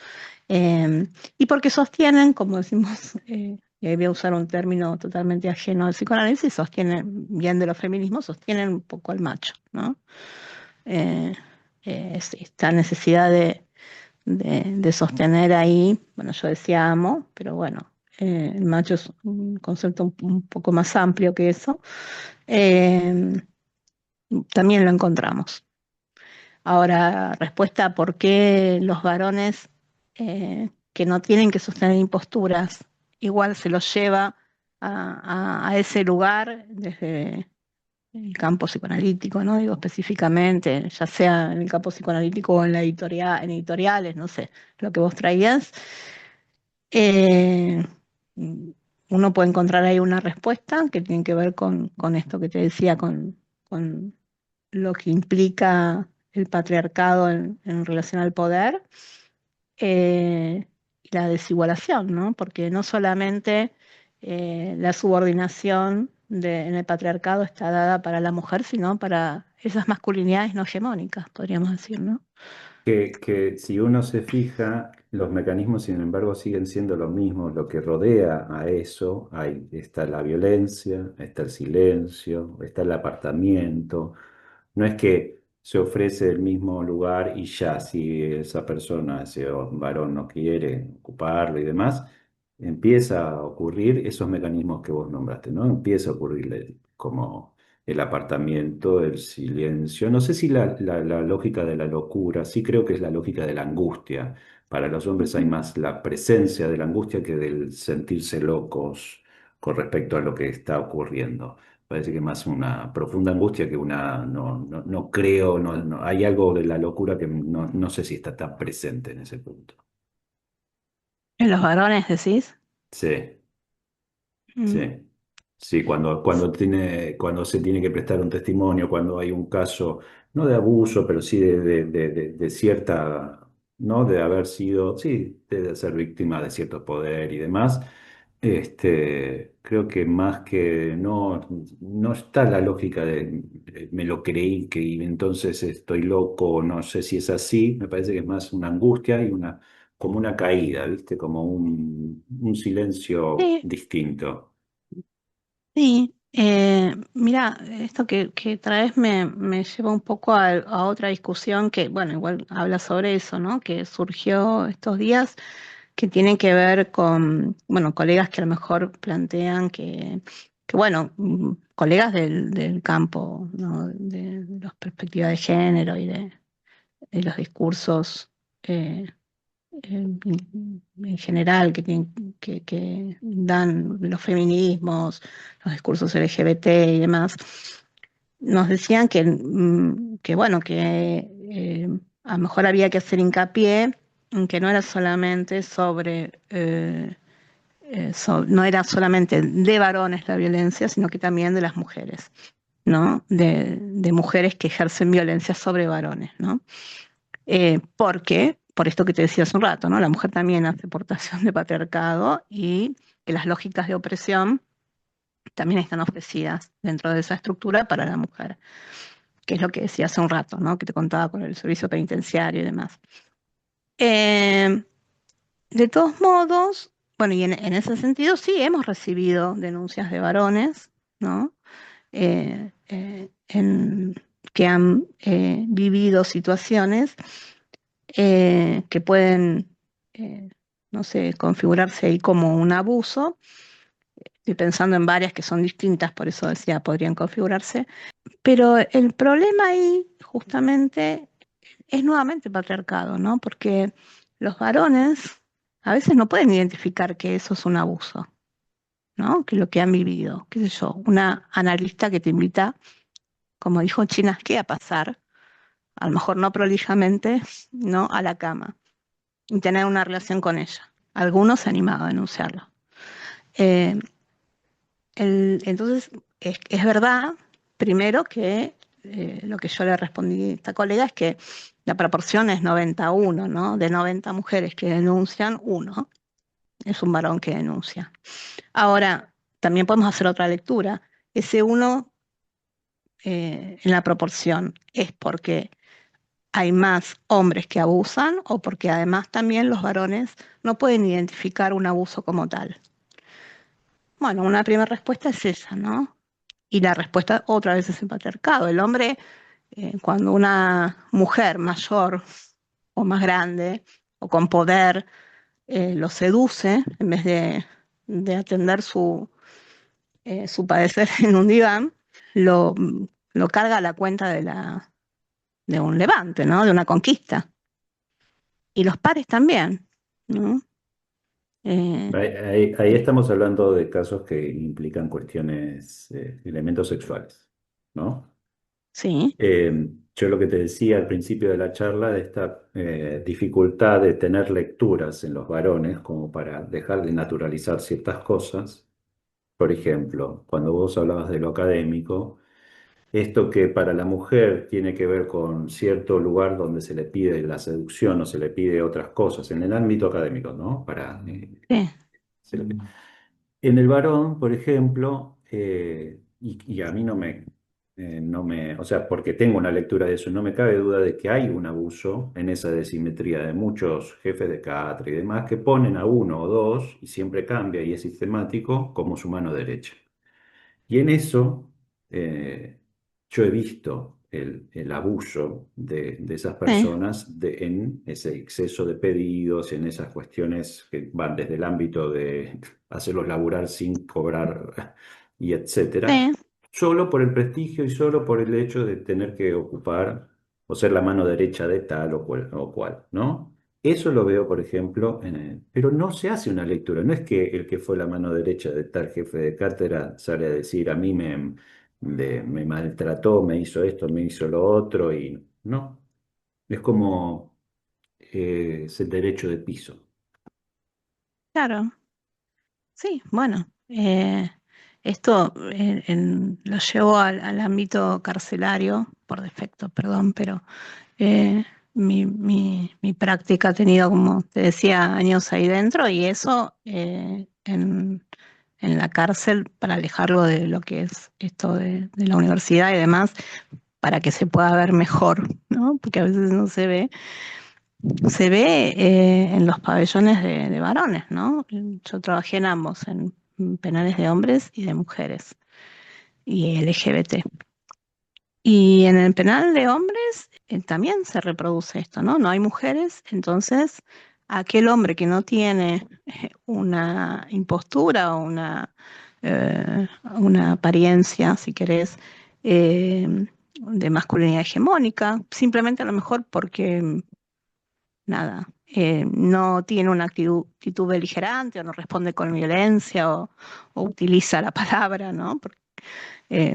Y porque sostienen, como decimos, y ahí voy a usar un término totalmente ajeno al psicoanálisis, sostienen, bien de los feminismos, sostienen un poco al macho, ¿no? Eh, sí, esta necesidad de sostener ahí, bueno, yo decía amo, pero bueno, el macho es un concepto un poco más amplio que eso, eh, también lo encontramos. Ahora, respuesta a por qué los varones que no tienen que sostener imposturas, igual se los lleva a ese lugar desde el campo psicoanalítico, ¿no? Digo específicamente, ya sea en el campo psicoanalítico o en la editorial, en editoriales, no sé, lo que vos traías. eh, Uno puede encontrar ahí una respuesta que tiene que ver con esto que te decía, con lo que implica el patriarcado en relación al poder y la desigualación, ¿no? Porque no solamente la subordinación en el patriarcado está dada para la mujer, sino para esas masculinidades no hegemónicas, podríamos decir, ¿no? Que si uno se fija, los mecanismos, sin embargo, siguen siendo los mismos. Lo que rodea a eso, ahí está la violencia, está el silencio, está el apartamiento. No es que se ofrece el mismo lugar y ya, si esa persona, ese varón no quiere ocuparlo y demás, empieza a ocurrir esos mecanismos que vos nombraste, ¿no? Empieza a ocurrirle como el apartamiento, el silencio. No sé si la lógica de la locura, sí creo que es la lógica de la angustia. Para los hombres hay Ujú. más la presencia de la angustia que del sentirse locos con respecto a lo que está ocurriendo. Parece que más una profunda angustia que una, no creo, hay algo de la locura que no sé si está tan presente en ese punto. En los varones decís. Sí, Mm. sí. Sí, cuando se tiene que prestar un testimonio, cuando hay un caso, no de abuso, pero sí de cierta, ¿no? De haber sido, sí, de ser víctima de cierto poder y demás. Creo que más que no está la lógica de me lo creí que entonces estoy loco, no sé si es así, me parece que es más una angustia y como una caída, ¿viste? Como un silencio Sí, distinto. sí. Mira, esto que traes me lleva un poco a otra discusión que, bueno, igual habla sobre eso, ¿no? Que surgió estos días, que tiene que ver con, bueno, colegas que a lo mejor plantean que bueno, colegas del campo, ¿no? De las perspectivas de género y los discursos. eh, en general que dan los feminismos, los discursos LGBT y demás, nos decían que bueno, que a lo mejor había que hacer hincapié en que no era solamente no era solamente de varones la violencia, sino que también de las mujeres, ¿no? De mujeres que ejercen violencia sobre varones, ¿no? Porque, por esto que te decía hace un rato, ¿no? La mujer también hace portación de patriarcado y que las lógicas de opresión también están ofrecidas dentro de esa estructura para la mujer, que es lo que decía hace un rato, ¿no? Que te contaba con el servicio penitenciario y demás. Eh, de todos modos, bueno, y en ese sentido sí hemos recibido denuncias de varones, ¿no? Que han vivido situaciones que pueden, eh, no sé, configurarse ahí como un abuso. Estoy pensando en varias que son distintas, por eso decía, podrían configurarse. Pero el problema ahí justamente es nuevamente patriarcado, ¿no? Porque los varones a veces no pueden identificar que eso es un abuso, ¿no? Que lo que han vivido, qué sé yo, una analista que te invita, como dijo Chinaski, a pasar, a lo mejor no prolijamente, ¿no? A la cama y tener una relación con ella. Algunos se han animado a denunciarlo. Eh, entonces, es verdad, primero, que lo que yo le respondí a esta colega es que la proporción es 91, ¿no? De 90 mujeres que denuncian, uno es un varón que denuncia. Ahora, también podemos hacer otra lectura. Ese uno en la proporción es porque hay más hombres que abusan o porque además también los varones no pueden identificar un abuso como tal. Bueno, una primera respuesta es esa, ¿no? Y la respuesta otra vez es el patriarcado. El hombre, cuando una mujer mayor o más grande o con poder lo seduce, en vez de atender su padecer en un diván, lo, lo carga a la cuenta de un levante, ¿no? De una conquista. Y los pares también, ¿no? Eh, Ahí estamos hablando de casos que implican cuestiones, elementos sexuales, ¿no? sí, Yo lo que te decía al principio de la charla, de esta dificultad de tener lecturas en los varones como para dejar de naturalizar ciertas cosas. Por ejemplo, cuando vos hablabas de lo académico, esto que para la mujer tiene que ver con cierto lugar donde se le pide la seducción o se le pide otras cosas, en el ámbito académico, ¿no? sí, En el varón, por ejemplo, y a mí o sea, porque tengo una lectura de eso, no me cabe duda de que hay un abuso en esa desimetría de muchos jefes de cátedra y demás que ponen a uno o dos, y siempre cambia y es sistemático, como su mano derecha. Y en eso eh, yo he visto el abuso de esas sí, personas en ese exceso de pedidos, en esas cuestiones que van desde el ámbito de hacerlos laburar sin cobrar y etcétera, sí, solo por el prestigio y solo por el hecho de tener que ocupar o ser la mano derecha de tal o cual, ¿no? Eso lo veo, por ejemplo, pero no se hace una lectura. No es que el que fue la mano derecha de tal jefe de cátedra sale a decir a mí me maltrató, me hizo esto, me hizo lo otro y no. Es como es el derecho de piso. claro, sí, bueno, esto lo llevo al ámbito carcelario, por defecto, perdón, pero eh, mi práctica ha tenido, como te decía, años ahí dentro y eso en la cárcel para alejarlo de lo que es esto de la universidad y demás, para que se pueda ver mejor, ¿no? Porque a veces no se ve. Se ve en los pabellones de varones, ¿no? Yo trabajé en ambos, en penales de hombres y de mujeres y LGBT. Y en el penal de hombres también se reproduce esto, ¿no? No hay mujeres, entonces aquel hombre que no tiene una impostura o una apariencia, si querés, de masculinidad hegemónica, simplemente a lo mejor porque nada, no tiene una actitud beligerante o no responde con violencia o utiliza la palabra, ¿no?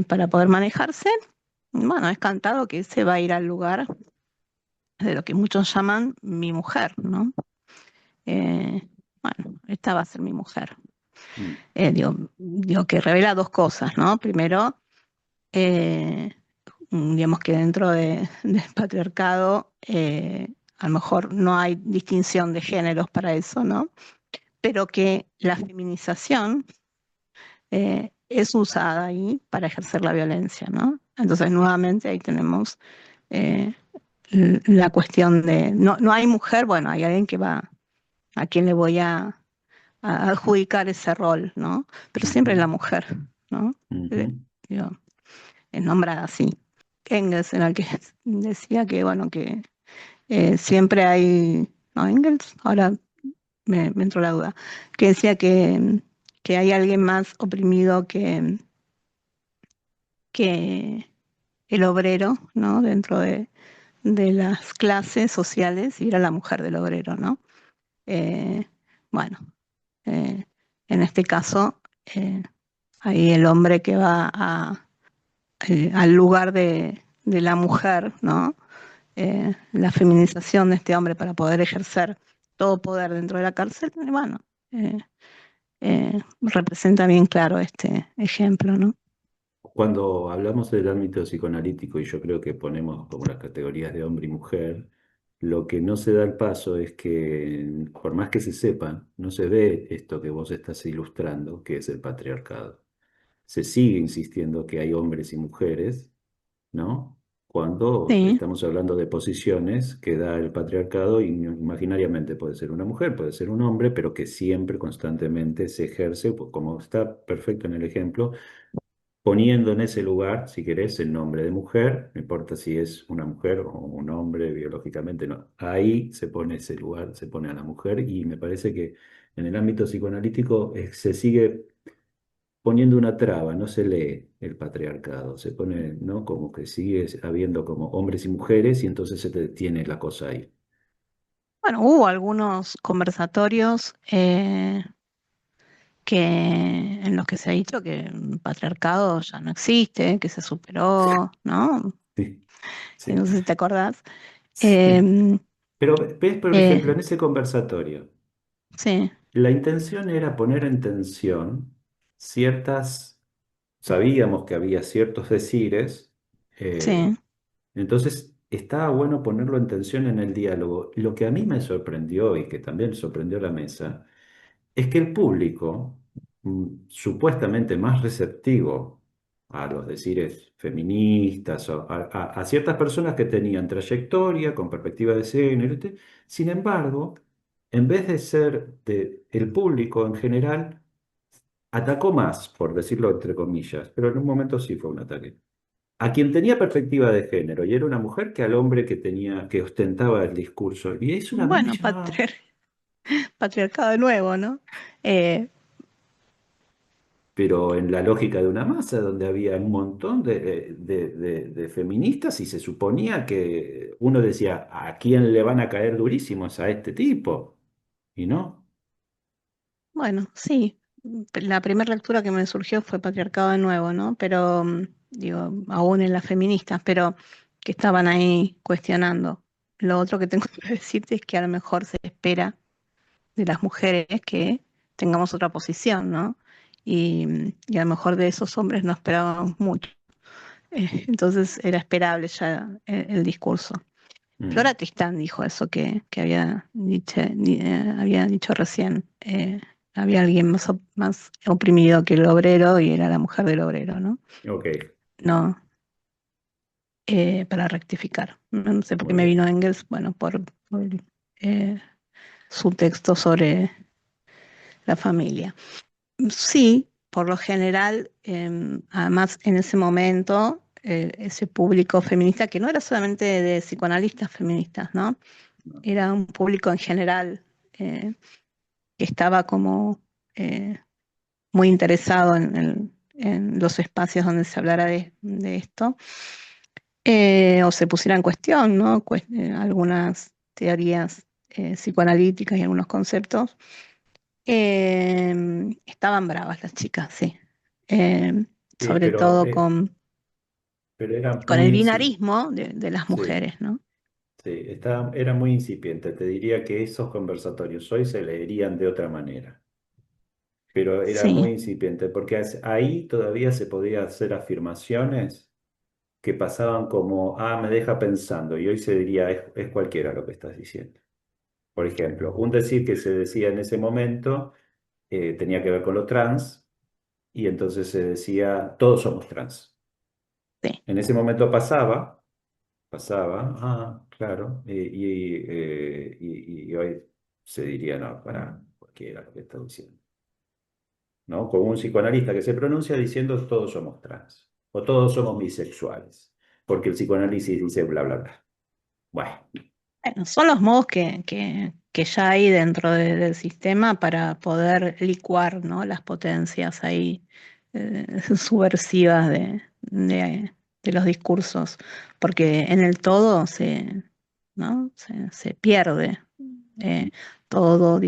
Para poder manejarse, bueno, es cantado que se va a ir al lugar de lo que muchos llaman mi mujer, ¿no? Eh, bueno, esta va a ser mi mujer. Mm, Digo que revela dos cosas, ¿no? Primero, eh, digamos que dentro del patriarcado a lo mejor no hay distinción de géneros para eso, ¿no? Pero que la feminización es usada ahí para ejercer la violencia, ¿no? Entonces, nuevamente ahí tenemos eh, la cuestión de, no, no hay mujer, bueno, hay alguien que va, a quien le voy a adjudicar ese rol, ¿no? Pero siempre es ujú, la mujer, ¿no? ujú. Eh, digo, es nombrada así. Engels era el que decía que, bueno, que siempre hay, no, Engels, ahora me entró la duda, que decía que hay alguien más oprimido que el obrero, ¿no? Dentro de las clases sociales, y era la mujer del obrero, ¿no? Eh, bueno, eh, en este caso, ahí el hombre que va al lugar de la mujer, ¿no? La feminización de este hombre para poder ejercer todo poder dentro de la cárcel, bueno, eh, representa bien claro este ejemplo, ¿no? Cuando hablamos del ámbito psicoanalítico, y yo creo que ponemos como las categorías de hombre y mujer, lo que no se da el paso es que, por más que se sepa, no se ve esto que vos estás ilustrando, que es el patriarcado. Se sigue insistiendo que hay hombres y mujeres, ¿no? Cuando Sí, estamos hablando de posiciones que da el patriarcado, y imaginariamente puede ser una mujer, puede ser un hombre, pero que siempre, constantemente se ejerce, pues, como está perfecto en el ejemplo, poniendo en ese lugar, si querés, el nombre de mujer, no importa si es una mujer o un hombre biológicamente, no. Ahí se pone ese lugar, se pone a la mujer, y me parece que en el ámbito psicoanalítico se sigue poniendo una traba, no se lee el patriarcado, se pone, ¿no? Como que sigue habiendo como hombres y mujeres, y entonces se te detiene la cosa ahí. bueno, hubo algunos conversatorios en los que se ha dicho que el patriarcado ya no existe, que se superó, ¿no? Sí, No sí, sé si te acordás. sí. Em, Pero ves, por eh, ejemplo, en ese conversatorio, sí, la intención era poner en tensión ciertas, sabíamos que había ciertos decires, sí, entonces estaba bueno ponerlo en tensión en el diálogo. Lo que a mí me sorprendió y que también sorprendió a la mesa es que el público, supuestamente más receptivo a los decires feministas, o a ciertas personas que tenían trayectoria con perspectiva de género, sin embargo, en vez de ser el público en general, atacó más, por decirlo entre comillas, pero en un momento sí fue un ataque. A quien tenía perspectiva de género, y era una mujer, que al hombre que tenía, que ostentaba el discurso. Y eso a mí me bueno, llamaba. patriarcado de nuevo, ¿no? Eh, Pero en la lógica de una masa donde había un montón de feministas, y se suponía que uno decía, ¿a quién le van a caer durísimos a este tipo? Y no. bueno, sí, la primera lectura que me surgió fue patriarcado de nuevo, ¿no? Pero, digo, aún en las feministas, pero que estaban ahí cuestionando. Lo otro que tengo que decirte es que a lo mejor se espera de las mujeres que tengamos otra posición, ¿no? Y a lo mejor de esos hombres no esperábamos mucho. Entonces era esperable ya el discurso. Mm, Flora Tristán dijo eso que había dicho recién. Había alguien más oprimido que el obrero y era la mujer del obrero, ¿no? ok, No, para rectificar. No sé por qué muy me bien. vino Engels, bueno, por eh, su texto sobre la familia. Sí, por lo general, además en ese momento, ese público feminista, que no era solamente de psicoanalistas feministas, ¿no? Era un público en general que estaba como eh, muy interesado en los espacios donde se hablara de esto, o se pusiera en cuestión, ¿no? Algunas teorías psicoanalíticas y algunos conceptos. Estaban bravas las chicas, sí. Eh, Sí, Sobre todo pero era con el muy binarismo de las sí, mujeres, ¿no? sí, era muy incipiente. Te diría que esos conversatorios hoy se leerían de otra manera, pero era Sí, muy incipiente, porque ahí todavía se podía hacer afirmaciones que pasaban como, me deja pensando, y hoy se diría, es cualquiera lo que estás diciendo. Por ejemplo, un decir que se decía en ese momento tenía que ver con lo trans, y entonces se decía, todos somos trans. sí. En ese momento pasaba, claro, y hoy se diría, no, para cualquiera lo que está diciendo, ¿no? Como un psicoanalista que se pronuncia diciendo todos somos trans o todos somos bisexuales, porque el psicoanálisis dice bla, bla, bla. Bueno, Bueno, son los modos que ya hay dentro del sistema para poder licuar, ¿no? Las potencias ahí subversivas de los discursos, porque en el todo ¿no? Se pierde. eh, todo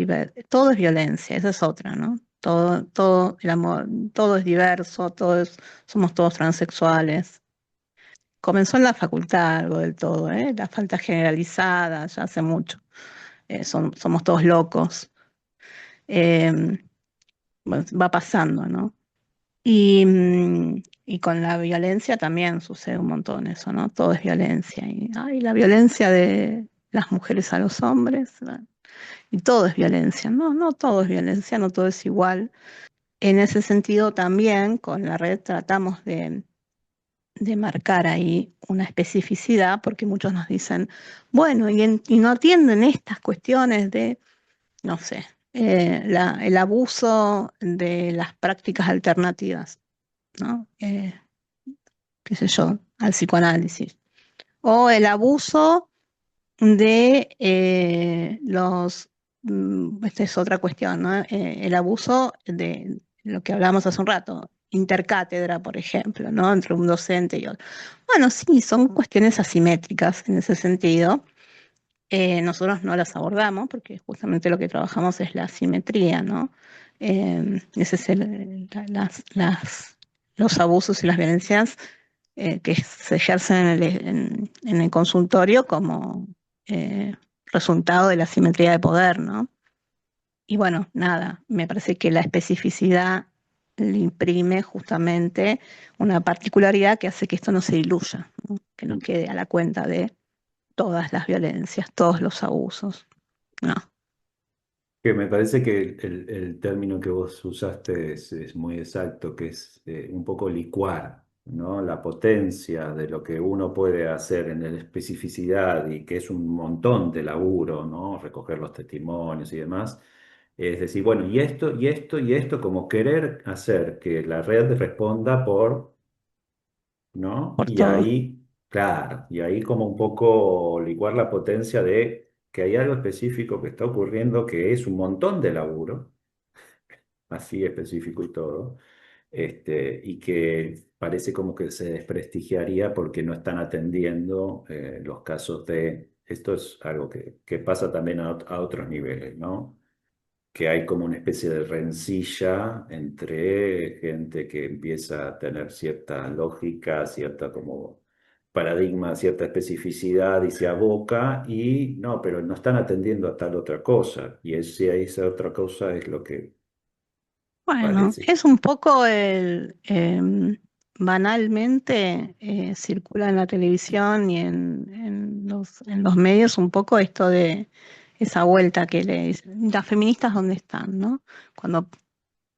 es violencia, esa es otra, ¿no? Todo el amor, todo es diverso, somos todos transexuales. Comenzó en la facultad algo del todo, ¿eh? La falta generalizada, ya hace mucho. Somos todos locos. Eh, bueno, va pasando, ¿no? Y con la violencia también sucede un montón eso, ¿no? Todo es violencia. Y ay, la violencia de las mujeres a los hombres, bueno, y todo es violencia. No, no todo es violencia, no todo es igual. En ese sentido también con la red tratamos de marcar ahí una especificidad, porque muchos nos dicen, bueno, y no atienden estas cuestiones de, no sé, el abuso de las prácticas alternativas, ¿no? Qué sé yo, al psicoanálisis. O el abuso de esta es otra cuestión, ¿no? El abuso de lo que hablamos hace un rato, intercátedra, por ejemplo, ¿no? Entre un docente y otro. Bueno, sí, son cuestiones asimétricas en ese sentido. Nosotros no las abordamos porque justamente lo que trabajamos es la asimetría, ¿no? Ese es los abusos y las violencias que se ejercen en el consultorio como eh, resultado de la simetría de poder, ¿no? Y bueno, nada, me parece que la especificidad le imprime justamente una particularidad que hace que esto no se diluya, ¿no? Que no quede a la cuenta de todas las violencias, todos los abusos. No, que me parece que el término que vos usaste es muy exacto, que es un poco licuar, ¿no? La potencia de lo que uno puede hacer en la especificidad y que es un montón de laburo, ¿no? Recoger los testimonios y demás. Es decir, bueno, y esto, y esto, y esto, como querer hacer que la red responda por, ¿no? por Y todo. ahí, claro, y ahí como un poco licuar la potencia de que hay algo específico que está ocurriendo que es un montón de laburo, así específico y todo, y que parece como que se desprestigiaría porque no están atendiendo los casos de, esto es algo que pasa también a otros niveles, ¿no? Que hay como una especie de rencilla entre gente que empieza a tener cierta lógica, cierta como paradigma, cierta especificidad y se aboca y no, pero no están atendiendo a tal otra cosa y esa otra cosa es lo que Bueno, Parece. es un poco banalmente circula en la televisión y en los medios un poco esto de esa vuelta que le dicen, las feministas dónde están, ¿no? Cuando,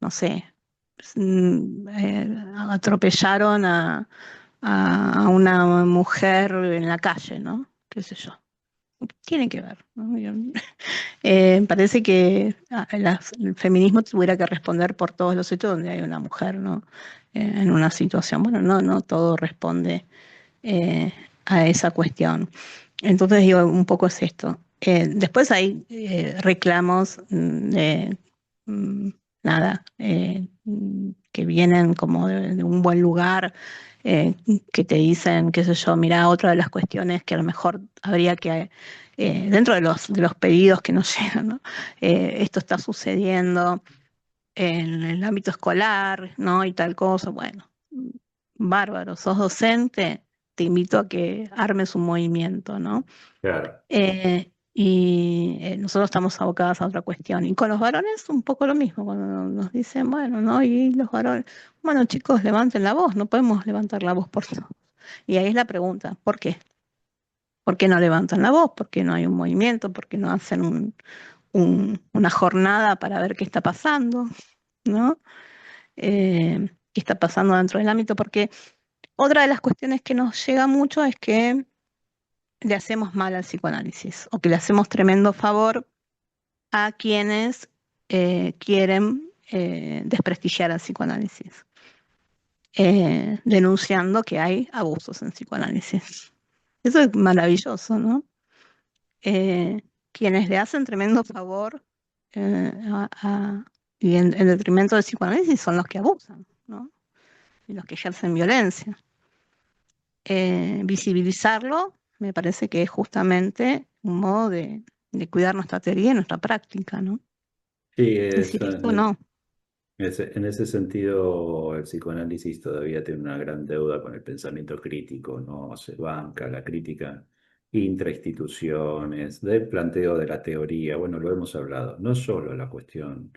no sé, atropellaron a una mujer en la calle, ¿no? ¿Qué sé yo? Tiene que ver, ¿no? Parece que el feminismo tuviera que responder por todos los hechos donde hay una mujer, ¿no? En una situación. Bueno, no, no todo responde eh, a esa cuestión. Entonces digo, un poco es esto. Después hay reclamos de mm, nada, que vienen como de un buen lugar, eh, que te dicen, qué sé yo, mira, otra de las cuestiones que a lo mejor habría que, dentro de los pedidos que nos llegan, ¿no? Esto está sucediendo en el ámbito escolar, ¿no? Y tal cosa, bueno, bárbaro, sos docente, te invito a que armes un movimiento, ¿no? Claro. Nosotros estamos abocadas a otra cuestión. Y con los varones un poco lo mismo, cuando nos dicen, bueno, ¿no? Y los varones, bueno, chicos, levanten la voz, no podemos levantar la voz por todos. Y ahí es la pregunta, ¿por qué? ¿Por qué no levantan la voz? ¿Por qué no hay un movimiento? ¿Por qué no hacen una jornada para ver qué está pasando? ¿No? ¿Qué está pasando dentro del ámbito? Porque otra de las cuestiones que nos llega mucho es que le hacemos mal al psicoanálisis o que le hacemos tremendo favor a quienes quieren desprestigiar al psicoanálisis, denunciando que hay abusos en psicoanálisis. Eso es maravilloso, ¿no? Eh, Quienes le hacen tremendo favor y en detrimento del psicoanálisis son los que abusan, ¿no? Y los que ejercen violencia. Visibilizarlo me parece que es justamente un modo de cuidar nuestra teoría y nuestra práctica, ¿no? Sí, Decir esto no. en ese sentido, el psicoanálisis todavía tiene una gran deuda con el pensamiento crítico, ¿no? Se banca la crítica intrainstituciones, del planteo de la teoría, bueno, lo hemos hablado, no solo la cuestión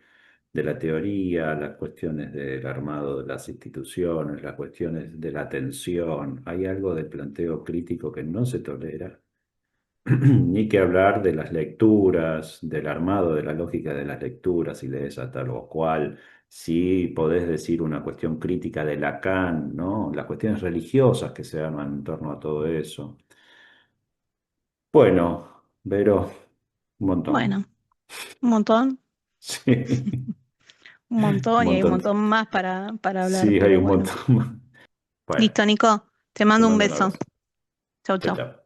de la teoría, las cuestiones del armado de las instituciones, las cuestiones de la atención, hay algo del planteo crítico que no se tolera. Ni que hablar de las lecturas, del armado de la lógica de las lecturas, si lees a tal o cual, si podés decir una cuestión crítica de Lacan, ¿no? Las cuestiones religiosas que se arman en torno a todo eso. Bueno, Vero, un montón. Bueno, un montón, Sí, un un montón y hay un montón. montón más para hablar, Sí, hay pero un bueno. montón. Bueno, Listo, Nico, te te mando un mando un beso. abrazo. Chau, Chao, chau. chao.